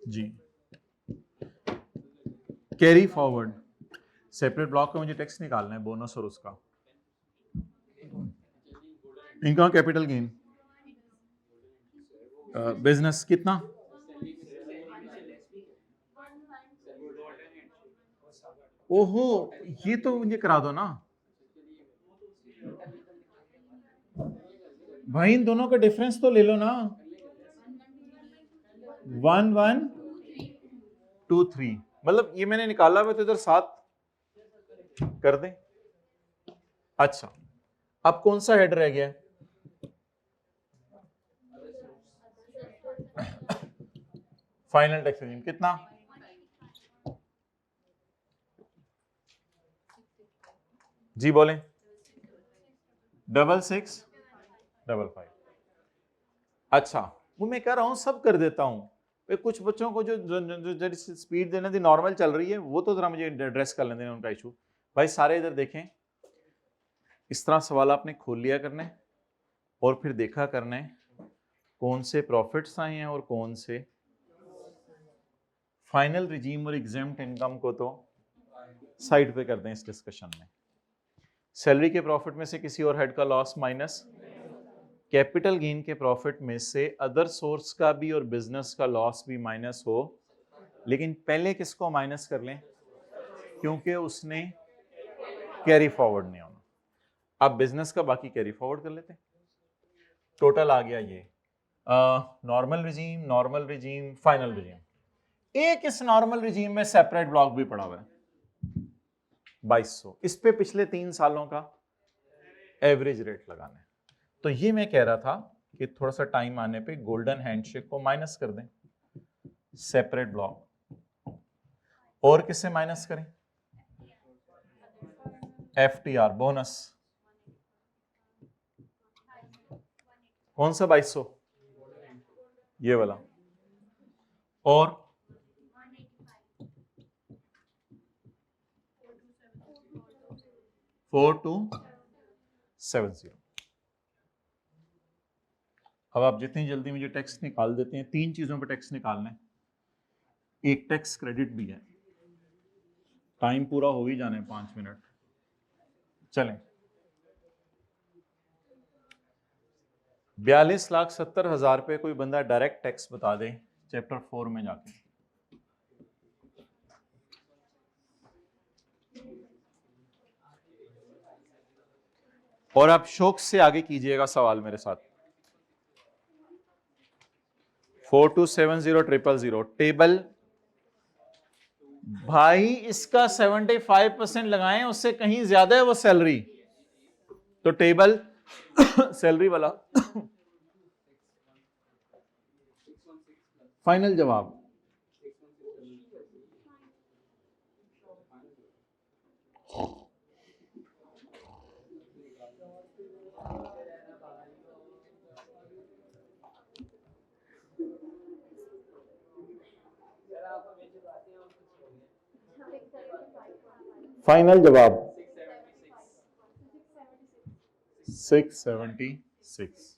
जी। कैरी फॉरवर्ड सेपरेट ब्लॉक का मुझे टेक्स्ट निकालना है, बोनस और उसका इनकम कैपिटल गेन बिजनेस कितना, ओहो ये तो मुझे करा दो ना भाई, इन दोनों का डिफरेंस तो ले लो ना, 1123, मतलब ये मैंने निकाला हुआ तो इधर 7 कर दें। अच्छा अब कौन सा हेड रह गया, फाइनल टैक्स रेजिम कितना, जी बोलें, 6655। अच्छा वो मैं कह रहा हूं सब कर देता हूं, कुछ बच्चों को जो स्पीड देने दी नॉर्मल चल रही है वो तो जरा मुझे एड्रेस कर लेने उनका इशू। भाई सारे इधर देखें, इस तरह सवाल आपने खोल लिया करने और फिर देखा करने कौन से प्रॉफिट्स आए हैं और कौन से फाइनल रिजीम और एग्जेम्प्ट इनकम को तो साइड पे कर दें इस डिस्कशन में। सैलरी के प्रॉफिट में से किसी और हेड का लॉस माइनस, कैपिटल गेन के प्रॉफिट में से अदर सोर्स का भी और बिजनेस का लॉस भी माइनस हो, लेकिन पहले किसको माइनस कर लें क्योंकि उसने कैरी फॉरवर्ड नहीं होना। अब बिजनेस का बाकी कैरी फॉरवर्ड कर लेते हैं। टोटल आ गया ये नॉर्मल रिजीम फाइनल रिजीम। एक इस नॉर्मल रिजीम में सेपरेट ब्लॉक भी पड़ा हुआ है 2200, इस पे पिछले 3 सालों का एवरेज रेट लगाना है। तो ये मैं कह रहा था कि थोड़ा सा टाइम आने पे गोल्डन हैंडशेक को माइनस कर दें, सेपरेट ब्लॉक, और किससे माइनस करें, एफटीआर बोनस, कौन सा 2200, ये वाला, और 4270। अब आप जितनी जल्दी मुझे टैक्स निकाल देते हैं, 3 चीजों पर टैक्स निकालना है, एक टैक्स क्रेडिट भी है, टाइम पूरा हो ही जाने 5 मिनट, चलें। 42,70,000 पे कोई बंदा डायरेक्ट टैक्स बता दे चैप्टर 4 में जाके, और आप शौक से आगे कीजिएगा सवाल मेरे साथ। 4270,000 टेबल, भाई इसका 75% लगाएं, उससे कहीं ज्यादा है वो सैलरी, तो टेबल सैलरी वाला फाइनल जवाब फाइनल जवाब 676।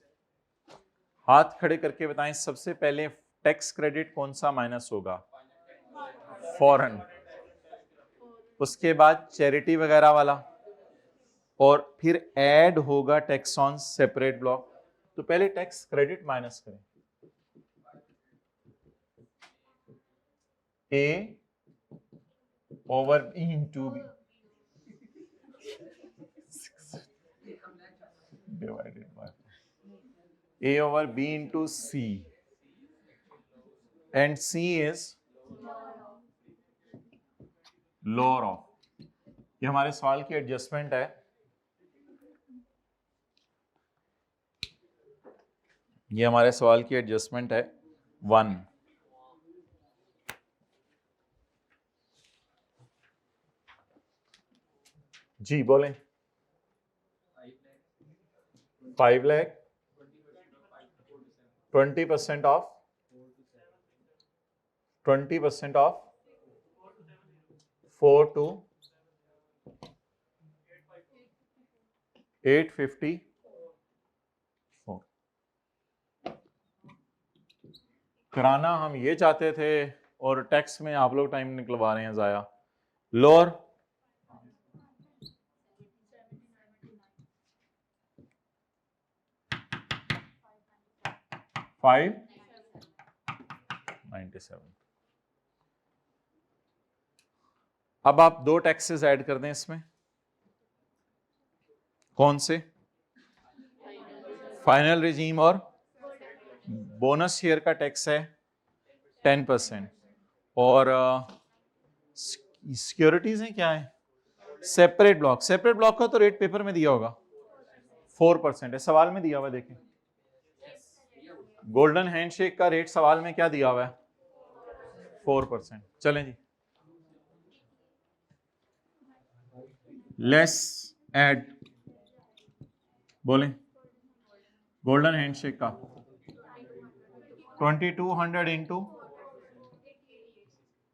हाथ खड़े करके बताएं सबसे पहले टैक्स क्रेडिट कौन सा माइनस होगा, फॉरेन, उसके बाद चैरिटी वगैरह वाला, और फिर ऐड होगा टैक्स ऑन सेपरेट ब्लॉक। तो पहले टैक्स क्रेडिट माइनस करें, A over B into B divided by A over B into C, and C is lower of, ये हमारे सवाल की एडजस्टमेंट है, ये हमारे सवाल की एडजस्टमेंट है 1। जी बोलें, 5 लाख 20% ऑफ 4 to 854। कराना हम ये चाहते थे और टैक्स में आप लोग टाइम निकलवा रहे हैं ज़ाया। लोअर 597। अब आप दो टैक्सेस ऐड कर दें इसमें, कौन से? फाइनल रिजीम और बोनस शेयर का टैक्स है 10% और सिक्योरिटीज हैं क्या है? Separate block. सेपरेट ब्लॉक का तो रेट पेपर में दिया होगा 4% है, सवाल में दिया हुआ है, देखें गोल्डन हैंडशेक का रेट सवाल में क्या दिया हुआ है? 4%। चलें जी, लेस एड बोलें गोल्डन हैंडशेक का 2200 इंटू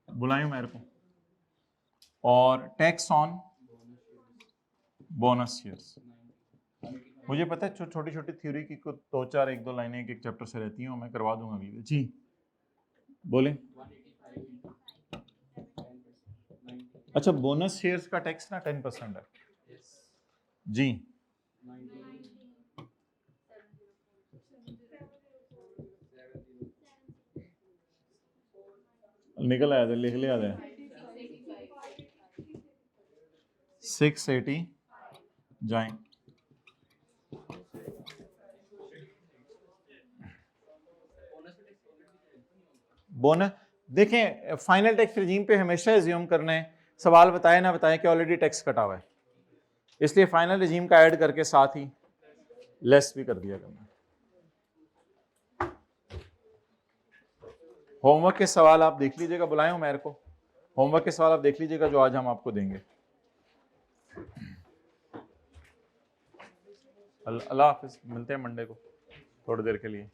बुलायूं मेरे को, और टैक्स ऑन बोनस शेयर्स। मुझे पता है छोटी छोटी थ्योरी की कुछ दो चार एक दो लाइनें एक चैप्टर से रहती हैं, मैं करवा दूंगा अगली जी। बोलें। अच्छा, बोनस शेयर्स का टैक्स ना 10% है जी। निकल आया था, लिख लिया था 680 जाएं। बोनस देखें, फाइनल टैक्स रिजीम पे हमेशा एज्यूम करना है, सवाल बताए ना बताए कि ऑलरेडी टैक्स कटा हुआ है, इसलिए फाइनल रिजीम का ऐड करके साथ ही लेस भी कर दिया करना। होमवर्क के सवाल आप देख लीजिएगा, बुलाए हो मेरे को, होमवर्क के सवाल आप देख लीजिएगा जो आज हम आपको देंगे। अल्लाह हाफिज, मिलते हैं मंडे को थोड़ी देर के लिए।